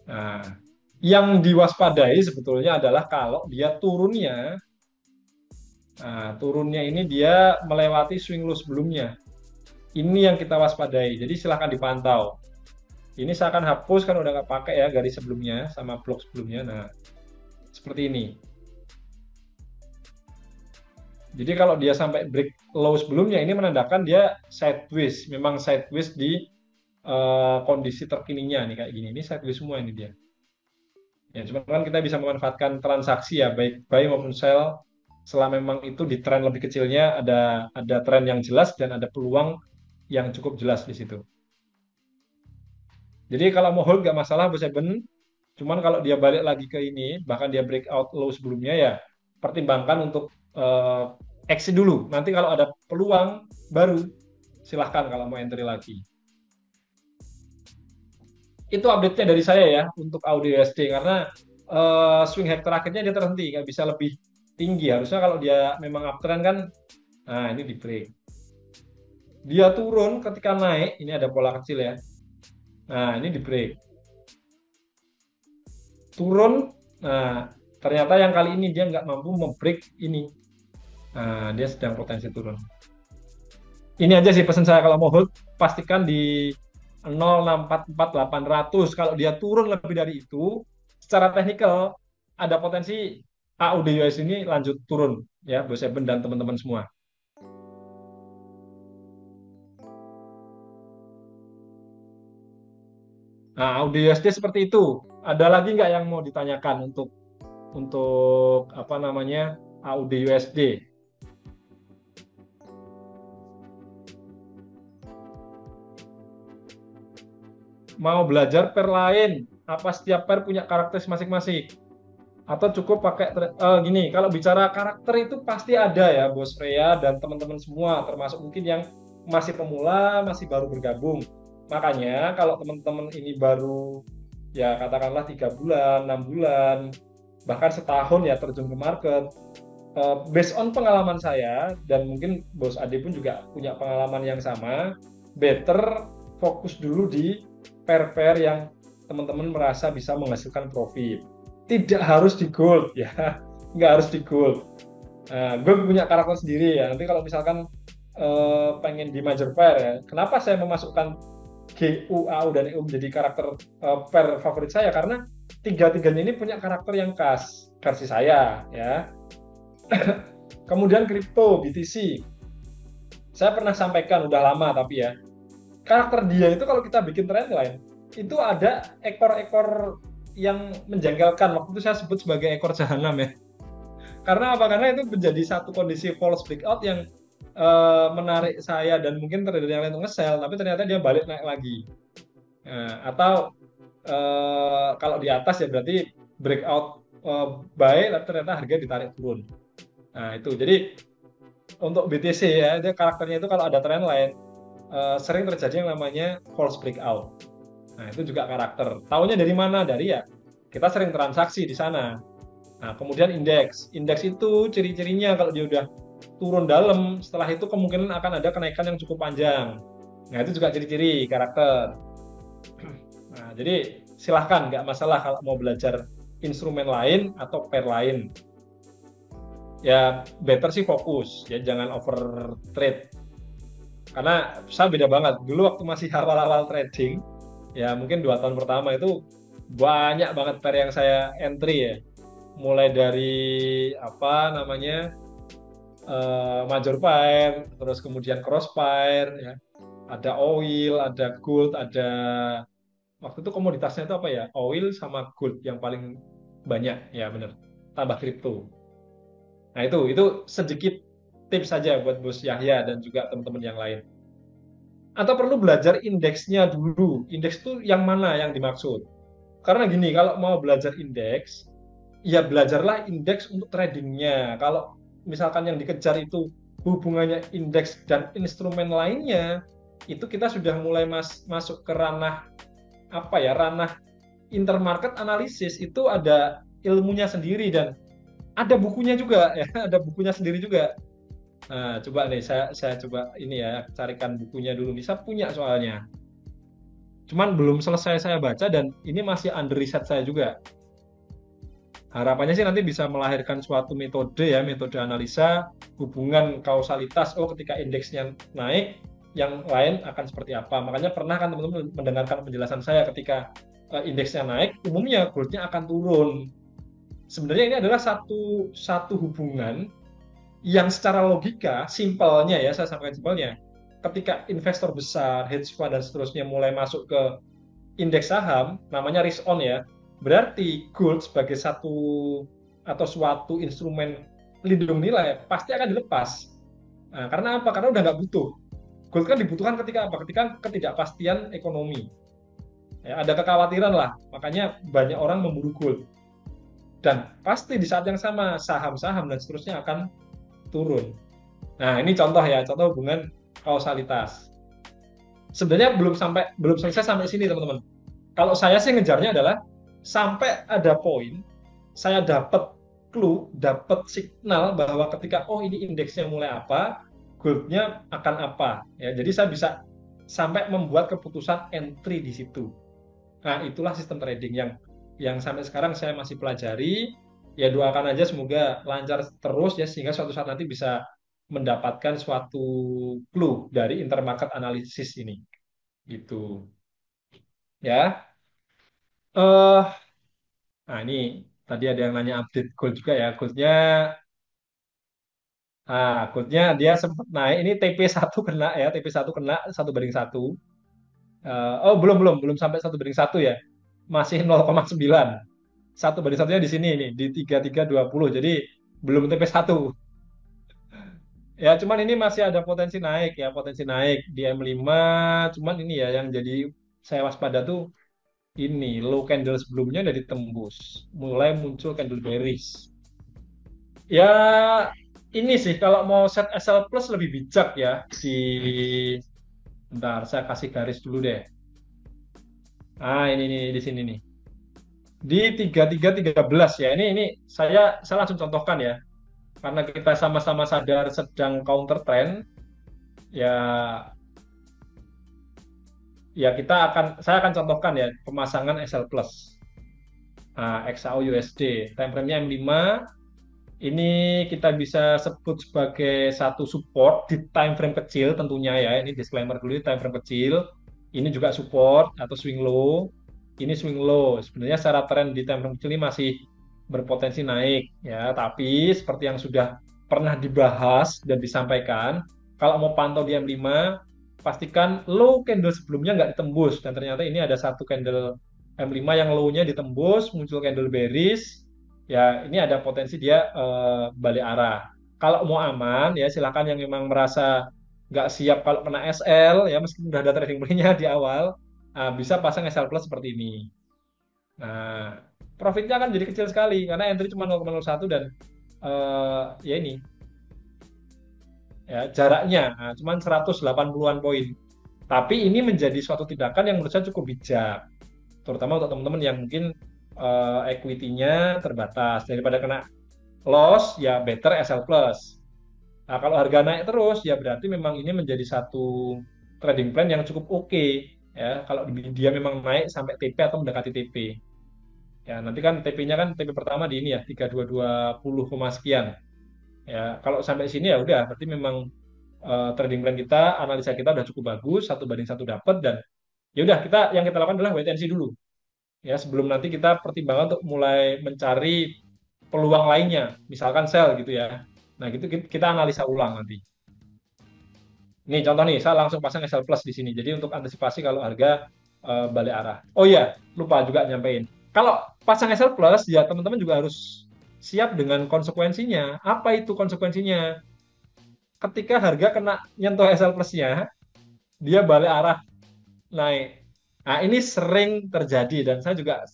Nah, yang diwaspadai sebetulnya adalah kalau dia turunnya, nah, turunnya ini dia melewati swing low sebelumnya. Ini yang kita waspadai. Jadi silahkan dipantau. Ini saya akan hapus kan udah nggak pakai ya garis sebelumnya sama blok sebelumnya. Nah, seperti ini. Jadi kalau dia sampai break low sebelumnya, ini menandakan dia sideways. Memang sideways di kondisi terkininya nih kayak gini. Ini sideways semua ini dia. Ya, cuma kan kita bisa memanfaatkan transaksi ya, baik buy maupun sell, selama memang itu di tren lebih kecilnya ada tren yang jelas dan ada peluang yang cukup jelas di situ. Jadi kalau mau hold nggak masalah Bos Eben, cuman kalau dia balik lagi ke ini, bahkan dia breakout low sebelumnya ya, pertimbangkan untuk exit dulu. Nanti kalau ada peluang baru, silahkan kalau mau entry lagi. Itu update-nya dari saya ya untuk audio USD karena swing high terakhirnya dia terhenti nggak bisa lebih tinggi harusnya kalau dia memang uptrend kan. Nah ini di break dia turun ketika naik ini ada pola kecil ya. Nah ini di break turun. Nah ternyata yang kali ini dia nggak mampu membreak ini. Nah dia sedang potensi turun. Ini aja sih pesan saya kalau mau hold pastikan di 0644800. Kalau dia turun lebih dari itu, secara teknikal ada potensi AUD US ini lanjut turun ya, Bos Eben dan teman-teman semua. Nah, AUD USD seperti itu. Ada lagi nggak yang mau ditanyakan untuk apa namanya AUD USD? Mau belajar pair lain? Apa setiap pair punya karakter masing-masing? Atau cukup pakai gini, kalau bicara karakter itu pasti ada ya Bos Freya dan teman-teman semua, termasuk mungkin yang masih pemula, masih baru bergabung. Makanya kalau teman-teman ini baru ya katakanlah 3 bulan, 6 bulan, bahkan setahun ya terjun ke market, based on pengalaman saya dan mungkin Bos Ade pun juga punya pengalaman yang sama, better fokus dulu di pair-pair yang teman-teman merasa bisa menghasilkan profit. Tidak harus di gold ya, nggak harus di gold. Nah, gue punya karakter sendiri ya. Nanti kalau misalkan pengen di major pair ya, kenapa saya memasukkan G, U, A, U, dan E, U menjadi karakter pair favorit saya karena tiga-tiganya ini punya karakter yang khas versi saya ya. Kemudian kripto BTC. Saya pernah sampaikan udah lama tapi ya, karakter dia itu kalau kita bikin trendline itu ada ekor-ekor yang menjengkelkan. Waktu itu saya sebut sebagai ekor jahanam ya. Karena apa? Karena itu menjadi satu kondisi false breakout yang menarik saya dan mungkin trader yang lain untuk nge-sell, tapi ternyata dia balik naik lagi. Atau kalau di atas ya berarti breakout buy, tapi ternyata harga ditarik turun. Nah itu, jadi untuk BTC ya, dia karakternya itu kalau ada trend line sering terjadi yang namanya false breakout. Nah itu juga karakter. Taunya dari mana? Dari ya kita sering transaksi di sana. Nah kemudian indeks. Indeks itu ciri-cirinya kalau dia udah turun dalam, setelah itu kemungkinan akan ada kenaikan yang cukup panjang. Nah itu juga ciri-ciri karakter. Nah jadi silahkan, nggak masalah kalau mau belajar instrumen lain atau pair lain. Ya better sih fokus, ya jangan over trade. Karena saya beda banget. Dulu waktu masih awal-awal trading, ya mungkin 2 tahun pertama itu banyak banget pair yang saya entry ya. Mulai dari apa namanya major pair, terus kemudian cross pair, ya. Ada oil, ada gold, ada waktu itu komoditasnya itu apa ya? Oil sama gold yang paling banyak, ya bener. Tambah kripto. Nah itu sedikit tips saja buat Bos Yahya dan juga teman-teman yang lain. Atau perlu belajar indeksnya dulu. Indeks itu yang mana yang dimaksud? Karena gini, kalau mau belajar indeks, ya belajarlah indeks untuk tradingnya. Kalau misalkan yang dikejar itu hubungannya indeks dan instrumen lainnya, itu kita sudah mulai masuk ke ranah apa ya, ranah intermarket analisis. Itu ada ilmunya sendiri dan ada bukunya juga ya, ada bukunya sendiri juga. Nah, coba nih saya coba ini ya, carikan bukunya dulu. Bisa punya soalnya. Cuman belum selesai saya baca dan ini masih under riset saya juga. Harapannya sih nanti bisa melahirkan suatu metode ya, metode analisa hubungan kausalitas. Oh, ketika indeksnya naik, yang lain akan seperti apa. Makanya pernah kan teman-teman mendengarkan penjelasan saya ketika indeksnya naik, umumnya goldnya akan turun. Sebenarnya ini adalah satu hubungan yang secara logika, simpelnya ya, saya sampaikan simpelnya, ketika investor besar, hedge fund, dan seterusnya mulai masuk ke indeks saham, namanya risk on ya, berarti gold sebagai satu atau suatu instrumen lindung nilai pasti akan dilepas. Nah, karena apa? Karena udah nggak butuh. Gold kan dibutuhkan ketika apa? Ketika ketidakpastian ekonomi. Ya, ada kekhawatiran lah, makanya banyak orang memburu gold. Dan pasti di saat yang sama saham-saham dan seterusnya akan turun. Nah, ini contoh ya, contoh hubungan kausalitas. Sebenarnya belum selesai sampai sini, teman-teman. Kalau saya sih ngejarnya adalah sampai ada poin saya dapat clue, dapat signal bahwa ketika oh ini indeksnya mulai apa, goldnya akan apa. Ya, jadi saya bisa sampai membuat keputusan entry di situ. Nah, itulah sistem trading yang sampai sekarang saya masih pelajari. Ya doakan aja semoga lancar terus ya sehingga suatu saat nanti bisa mendapatkan suatu clue dari intermarket analisis ini. Gitu. Ya. Nah ini tadi ada yang nanya update gold juga ya. Goldnya dia sempat naik. Ini TP1 kena ya. TP1 kena 1:1. Oh belum sampai 1:1 ya. Masih 0,9. 1:1-nya di sini nih di 3320. Jadi belum TP1. Ya cuman ini masih ada potensi naik ya. Potensi naik di M5. Cuman ini ya yang jadi saya waspada tuh ini low candle sebelumnya udah ditembus. Mulai muncul candle bearish. Ya, ini sih kalau mau set SL plus lebih bijak ya bentar saya kasih garis dulu deh. Ini nih di sini nih. Di 3313 ya. Ini saya langsung contohkan ya. Karena kita sama-sama sadar sedang counter trend, ya saya akan contohkan ya pemasangan SL plus. XAU USD, time frame-nya M5. Ini kita bisa sebut sebagai satu support di time frame kecil tentunya ya. Ini disclaimer dulu, time frame kecil. Ini juga support atau swing low. Ini swing low. Sebenarnya secara tren di time frame kecil ini masih berpotensi naik ya, tapi seperti yang sudah pernah dibahas dan disampaikan, kalau mau pantau di M5, pastikan low candle sebelumnya nggak ditembus, dan ternyata ini ada satu candle M5 yang low-nya ditembus, muncul candle bearish, ya ini ada potensi dia balik arah. Kalau mau aman ya silakan yang memang merasa nggak siap kalau kena SL ya meskipun udah ada trading plan-nya di awal, bisa pasang SL plus seperti ini. Nah, profitnya akan jadi kecil sekali karena entry cuma 0,01 dan ya ini ya jaraknya cuma 180-an poin. Tapi ini menjadi suatu tindakan yang menurut saya cukup bijak, terutama untuk teman-teman yang mungkin equity-nya terbatas. Daripada kena loss, ya better SL plus. Nah, kalau harga naik terus, ya berarti memang ini menjadi satu trading plan yang cukup oke. Ya, kalau dia memang naik sampai TP atau mendekati TP. Ya, nanti kan TP-nya kan TP pertama di ini ya 3220, sekian. Ya, kalau sampai sini ya udah berarti memang trading plan kita, analisa kita udah cukup bagus, 1 banding 1 dapat, dan ya udah yang kita lakukan adalah wait and see dulu. Ya, sebelum nanti kita pertimbangkan untuk mulai mencari peluang lainnya, misalkan sell gitu ya. Nah, gitu kita analisa ulang nanti. Nih contoh nih, saya langsung pasang SL plus di sini. Jadi untuk antisipasi kalau harga balik arah. Oh iya, lupa juga nyampein. Kalau pasang SL plus, ya teman-teman juga harus siap dengan konsekuensinya. Apa itu konsekuensinya? Ketika harga kena nyentuh SL plusnya, dia balik arah naik. Nah, ini sering terjadi dan saya juga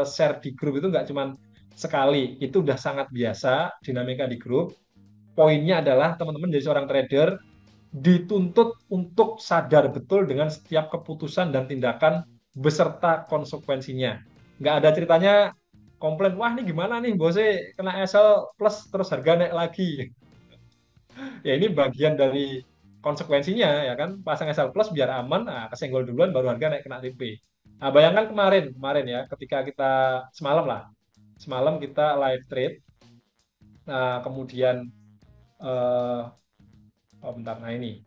share di grup itu nggak cuma sekali. Itu udah sangat biasa dinamika di grup. Poinnya adalah teman-teman jadi seorang trader dituntut untuk sadar betul dengan setiap keputusan dan tindakan beserta konsekuensinya. Nggak ada ceritanya komplain, wah ini gimana nih, bosnya kena SL plus terus harga naik lagi. Ya ini bagian dari konsekuensinya ya kan, pasang SL plus biar aman, nah, kesenggol duluan baru harga naik kena TP. Nah, bayangkan kemarin ya, ketika kita semalam kita live trade, nah kemudian eh, oh bentar, nah ini.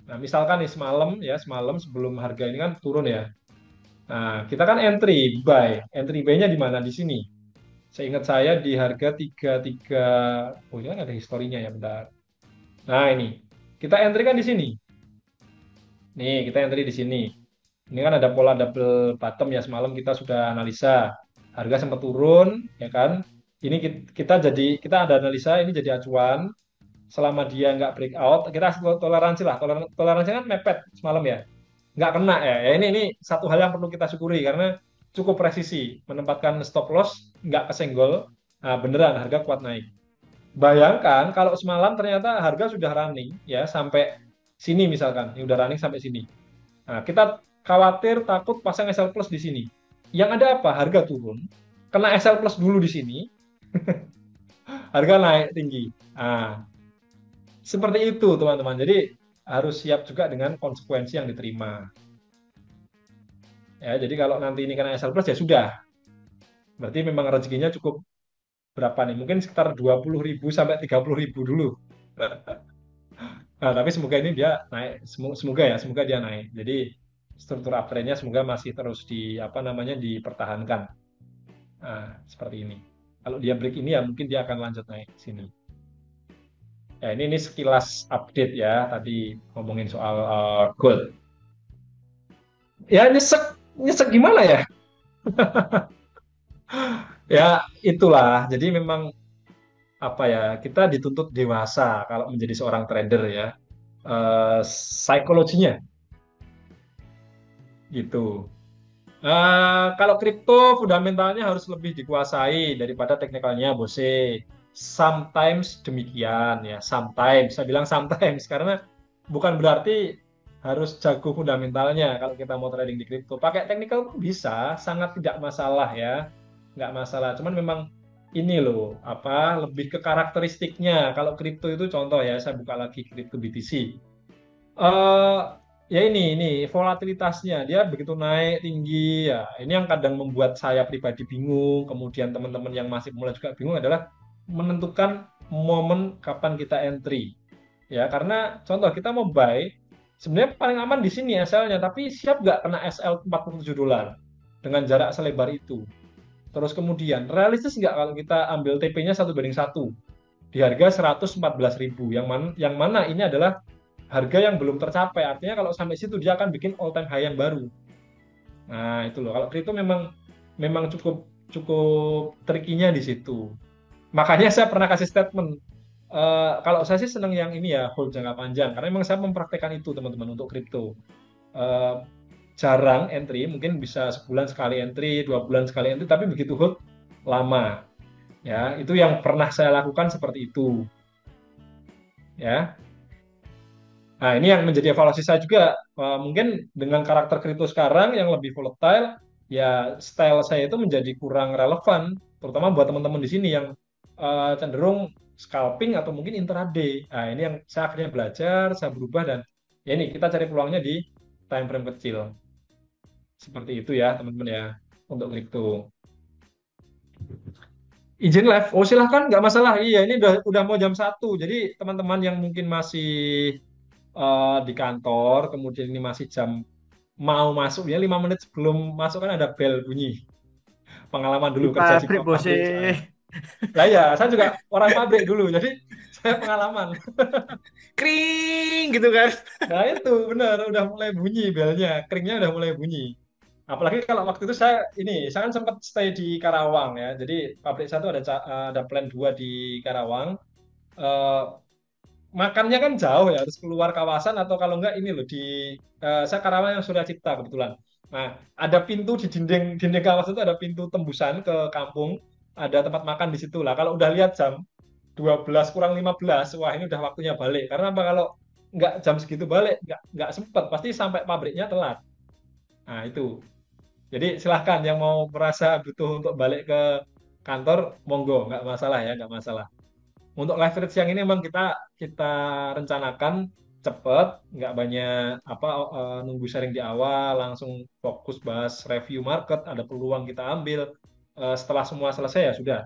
Nah, misalkan nih semalam sebelum harga ini kan turun ya. Nah, kita kan entry buy. Entry buy-nya di mana? Di sini. Seingat saya di harga 33. Oh, ini kan ada historinya ya, bentar. Nah, ini. Kita entry kan di sini. Nih, kita entry di sini. Ini kan ada pola double bottom ya, semalam kita sudah analisa. Harga sempat turun, ya kan? Ini kita ada analisa, ini jadi acuan. Selama dia nggak breakout, kita toleransi lah. Toleransi kan mepet semalam ya, nggak kena ya. Ya ini satu hal yang perlu kita syukuri karena cukup presisi menempatkan stop loss, nggak kesenggol. Nah, beneran harga kuat naik. Bayangkan kalau semalam ternyata harga sudah running ya sampai sini misalkan, ini udah running sampai sini. Nah, kita khawatir takut pasang SL plus di sini. Yang ada apa? Harga turun, kena SL plus dulu di sini, harga naik tinggi. Nah, seperti itu teman-teman. Jadi harus siap juga dengan konsekuensi yang diterima. Ya, jadi kalau nanti ini kena SL plus ya sudah. Berarti memang rezekinya cukup berapa nih? Mungkin sekitar 20.000 sampai 30.000 dulu. Nah, tapi semoga ini dia naik. Semoga dia naik. Jadi struktur uptrend-nya semoga masih terus apa namanya dipertahankan. Nah, seperti ini. Kalau dia break ini ya mungkin dia akan lanjut naik sini. Ya, ini sekilas update ya. Tadi ngomongin soal gold. Ya nyesek nyesek gimana ya? Ya itulah. Jadi memang apa ya, kita dituntut dewasa kalau menjadi seorang trader ya. Psikologinya gitu. Kalau kripto fundamentalnya harus lebih dikuasai daripada teknikalnya, Bose. Sometimes demikian ya, sometimes. Saya bilang sometimes karena bukan berarti harus jago fundamentalnya kalau kita mau trading di kripto. Pakai teknikal pun bisa, sangat tidak masalah ya, nggak masalah. Cuman memang ini loh, apa lebih ke karakteristiknya. Kalau kripto itu contoh ya, saya buka lagi kripto BTC. eh Ya ini volatilitasnya dia begitu naik tinggi ya. Ini yang kadang membuat saya pribadi bingung, kemudian teman-teman yang masih mulai juga bingung adalah menentukan momen kapan kita entry. Ya, karena contoh kita mau buy, Sebenarnya paling aman di sini SL-nya, tapi siap nggak kena SL $47 dengan jarak selebar itu? Terus kemudian, realistis nggak kalau kita ambil TP-nya 1:1 di harga 114.000, yang mana ini adalah harga yang belum tercapai. Artinya kalau sampai situ dia akan bikin all time high yang baru. Nah, itu loh. Kalau kripto memang memang cukup cukup trikinya di situ. Makanya saya pernah kasih statement. Kalau saya sih senang yang ini ya, hold jangka panjang. Karena memang saya mempraktekkan itu teman-teman untuk kripto. Eh, Jarang entry, mungkin bisa sebulan sekali entry, 2 bulan sekali entry, tapi begitu hold lama. Ya, itu yang pernah saya lakukan seperti itu. Ya. Nah, ini yang menjadi evaluasi saya juga. Mungkin dengan karakter kripto sekarang yang lebih volatile, ya style saya itu menjadi kurang relevan, terutama buat teman-teman di sini yang cenderung scalping atau mungkin intraday. Nah, ini yang saya akhirnya belajar, saya berubah dan ya ini kita cari peluangnya di time frame kecil. Seperti itu ya, teman-teman ya, untuk kripto. Izin live, oh silahkan, nggak masalah. Iya, ini udah mau jam 1. Jadi teman-teman yang mungkin masih di kantor, kemudian ini masih jam mau masuk ya 5 menit sebelum masuk kan ada bel bunyi. Pengalaman Di dulu kerja di pabrik bos. pabrik saya. Lah ya, saya juga orang pabrik dulu, jadi saya pengalaman. Kering gitu kan. Nah itu benar, udah mulai bunyi belnya, keringnya udah mulai bunyi. Apalagi kalau waktu itu saya kan sempat stay di Karawang ya. Jadi pabrik saya tuh ada plant 2 di Karawang. Eh, Makannya kan jauh ya, harus keluar kawasan atau kalau enggak ini loh saya Karawang yang Surya Cipta kebetulan. Nah, ada pintu di dinding dinding kawasan itu ada pintu tembusan ke kampung, ada tempat makan di situ lah. Kalau udah lihat jam 12 kurang 15, wah ini udah waktunya balik. Karena apa kalau nggak jam segitu balik, nggak sempet, pasti sampai pabriknya telat. Nah, itu. Jadi silahkan yang mau merasa butuh untuk balik ke kantor, monggo, nggak masalah ya, nggak masalah. Untuk live read siang ini memang kita kita rencanakan cepet, nggak banyak apa nunggu sharing di awal, langsung fokus bahas review market, ada peluang kita ambil. Setelah semua selesai ya sudah.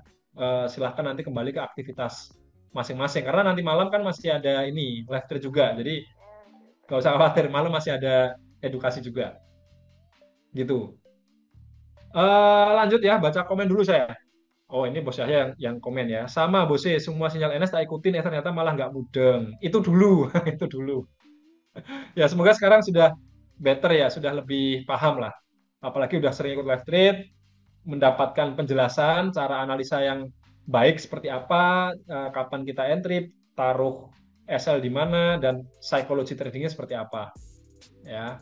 Silahkan nanti kembali ke aktivitas masing-masing. Karena nanti malam kan masih ada ini live read juga, jadi nggak usah khawatir, malam masih ada edukasi juga, gitu. Lanjut ya, baca komen dulu saya. Oh ini bos Yahya yang komen ya. Sama bosnya, semua sinyal NS tak ikutin, ternyata malah nggak mudeng. Itu dulu, itu dulu. Ya semoga sekarang sudah better ya, sudah lebih paham lah. Apalagi udah sering ikut live trade, mendapatkan penjelasan, cara analisa yang baik seperti apa, kapan kita entry, taruh SL di mana, dan psikologi tradingnya seperti apa. Ya,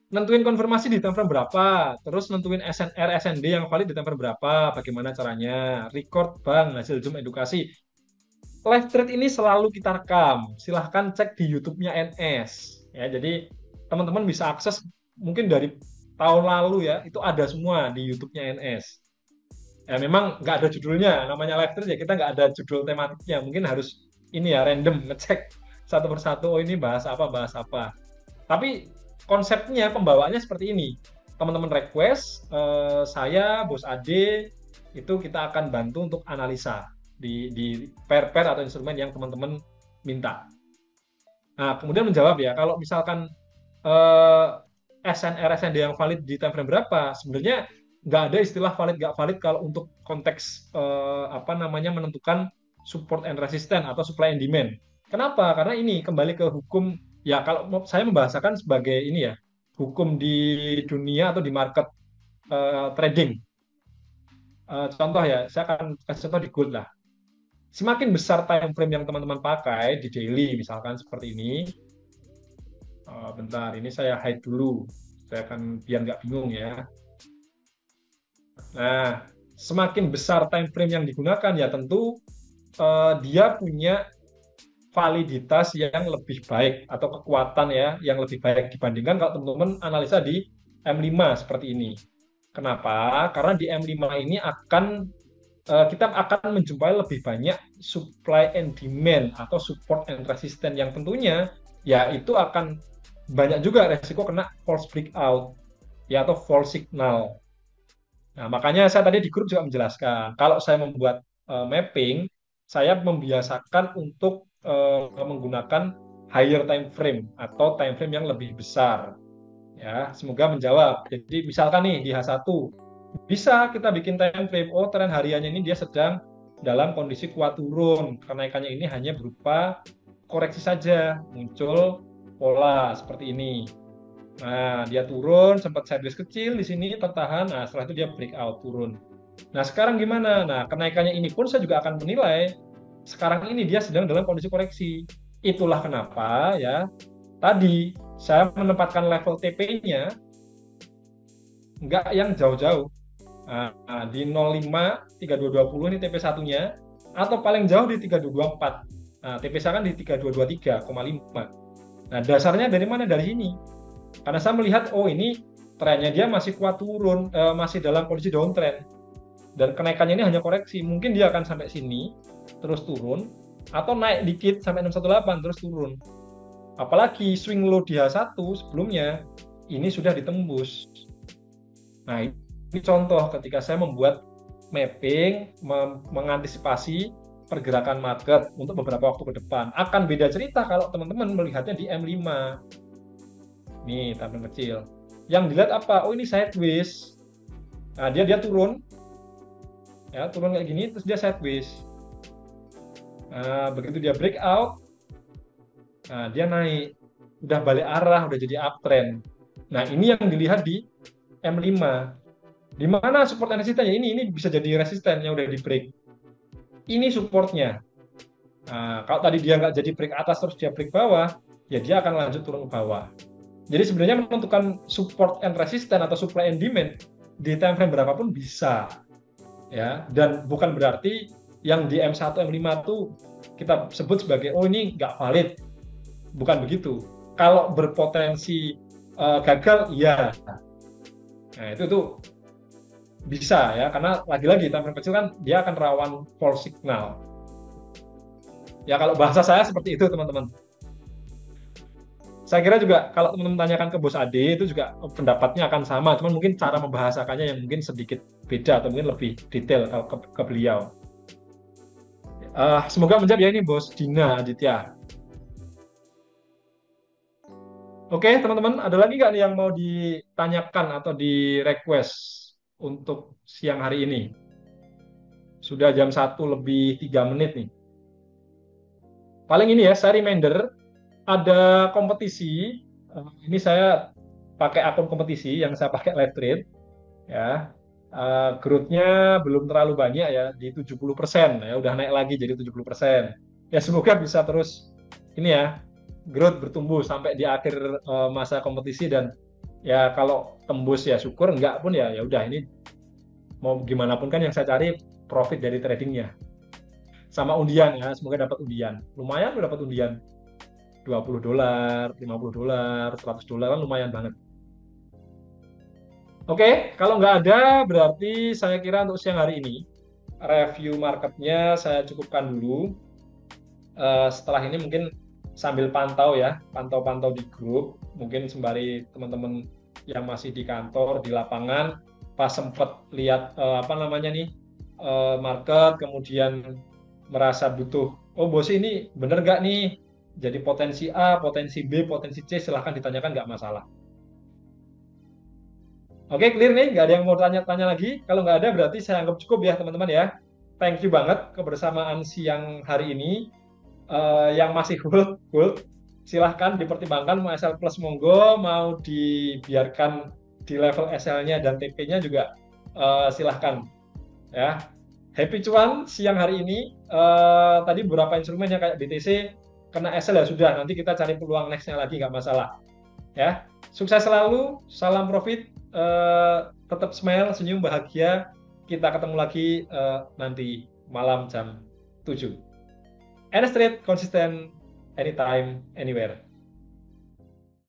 nentuin konfirmasi di time frame berapa, terus nentuin SNR, SND yang valid di time frame berapa, bagaimana caranya, record bang, hasil Zoom edukasi. Live trade ini selalu kita rekam, silahkan cek di YouTube-nya NS. Ya, jadi teman-teman bisa akses mungkin dari tahun lalu ya, itu ada semua di YouTube-nya NS. Ya memang nggak ada judulnya, namanya live trade ya kita nggak ada judul tematiknya, mungkin harus ini ya random ngecek satu persatu, oh ini bahas apa, bahas apa. Tapi konsepnya pembawaannya seperti ini. Teman-teman request, saya, Bos Ade, itu kita akan bantu untuk analisa di pair-pair atau instrumen yang teman-teman minta. Nah, kemudian menjawab ya, kalau misalkan eh, SNR, SND yang valid di time frame berapa, sebenarnya nggak ada istilah valid nggak valid kalau untuk konteks apa namanya menentukan support and resistance atau supply and demand. Kenapa? Karena ini kembali ke hukum ya kalau saya membahasakan sebagai ini ya hukum di dunia atau di market trading. Contoh ya, saya akan kasih contoh di gold lah. Semakin besar time frame yang teman-teman pakai di daily misalkan seperti ini. Bentar, ini saya hide dulu. Saya akan biar nggak bingung ya. Nah, semakin besar time frame yang digunakan ya tentu dia punya validitas yang lebih baik atau kekuatan ya yang lebih baik dibandingkan kalau teman-teman analisa di M5 seperti ini. Kenapa? Karena di M5 ini kita akan menjumpai lebih banyak supply and demand atau support and resistance yang tentunya ya itu akan banyak juga resiko kena false breakout ya atau false signal. Nah, makanya saya tadi di grup juga menjelaskan, kalau saya membuat mapping, saya membiasakan untuk menggunakan higher time frame atau time frame yang lebih besar. Ya, semoga menjawab. Jadi misalkan nih di H1 bisa kita bikin time frame, oh tren hariannya ini dia sedang dalam kondisi kuat turun. Kenaikannya ini hanya berupa koreksi saja, muncul pola seperti ini. Nah, dia turun, sempat sideways kecil di sini, tertahan. Nah, setelah itu dia breakout turun. Nah, sekarang gimana? Nah, kenaikannya ini pun saya juga akan menilai sekarang ini dia sedang dalam kondisi koreksi. Itulah kenapa ya tadi saya menempatkan level TP-nya nggak yang jauh-jauh. Nah, di 05 3220 ini TP satunya atau paling jauh di 3224. Nah, TP saya kan di 3223,5. Nah, dasarnya dari mana? Dari sini. Karena saya melihat, oh ini trennya dia masih kuat turun, masih dalam kondisi downtrend. Dan kenaikannya ini hanya koreksi. Mungkin dia akan sampai sini, terus turun, atau naik dikit sampai 618, terus turun. Apalagi swing low di H1 sebelumnya, ini sudah ditembus. Nah, ini contoh ketika saya membuat mapping, mengantisipasi pergerakan market untuk beberapa waktu ke depan. Akan beda cerita kalau teman-teman melihatnya di M5. Nih, tampil kecil. Yang dilihat apa? Oh, ini sideways. Nah, dia turun. Ya, turun kayak gini, terus dia sideways. Nah, begitu dia breakout, nah, dia naik. Udah balik arah, udah jadi uptrend. Nah, ini yang dilihat di M5. Di mana support and resistannya? Ini bisa jadi resisten yang udah di break. Ini supportnya. Nah, kalau tadi dia nggak jadi break atas terus dia break bawah, ya dia akan lanjut turun ke bawah. Jadi sebenarnya menentukan support and resistance atau supply and demand di time frame berapapun bisa. Ya, dan bukan berarti yang di M1, M5 itu kita sebut sebagai oh ini nggak valid. Bukan begitu. Kalau berpotensi gagal, ya. Nah, itu bisa ya, karena lagi-lagi time frame kecil kan dia akan rawan false signal. Ya, kalau bahasa saya seperti itu, teman-teman. Saya kira juga kalau teman-teman tanyakan ke Bos Ade itu juga pendapatnya akan sama, cuman mungkin cara membahasakannya yang mungkin sedikit beda atau mungkin lebih detail ke beliau. Semoga menjawab ya ini Bos Dina Aditya. Oke, teman-teman, ada lagi nggak nih yang mau ditanyakan atau di request untuk siang hari ini? Sudah jam 1 lebih 3 menit nih. Paling ini ya, saya reminder, ada kompetisi. Ini saya pakai akun kompetisi yang saya pakai live trade. Ya, growth-nya belum terlalu banyak ya, di 70%. Ya, udah naik lagi jadi 70%. Ya, semoga bisa terus ini ya, growth bertumbuh sampai di akhir masa kompetisi, dan ya kalau tembus ya syukur, enggak pun ya udah, ini mau gimana pun kan yang saya cari profit dari tradingnya. Sama undian ya, semoga dapat undian. Lumayan udah dapat undian. $20, $50, $100 kan lumayan banget. Oke, kalau nggak ada berarti saya kira untuk siang hari ini review marketnya saya cukupkan dulu. Setelah ini mungkin sambil pantau ya, pantau-pantau di grup, mungkin sembari teman-teman yang masih di kantor, di lapangan, pas sempat lihat market, kemudian merasa butuh, oh bos ini bener nggak nih, jadi potensi A, potensi B, potensi C, silahkan ditanyakan, nggak masalah. Oke, clear nih, nggak ada yang mau tanya-tanya lagi. Kalau nggak ada berarti saya anggap cukup ya teman-teman ya. Thank you banget kebersamaan siang hari ini. Yang masih hold, silahkan dipertimbangkan mau SL plus monggo, mau dibiarkan di level SL-nya dan TP-nya juga silahkan ya. Happy cuan siang hari ini. Tadi beberapa instrumen yang kayak BTC kena SL ya sudah, nanti kita cari peluang next-nya lagi, nggak masalah ya. Sukses selalu, salam profit, tetap smile, senyum, bahagia. Kita ketemu lagi nanti malam jam 7. And straight, konsisten, anytime, anywhere.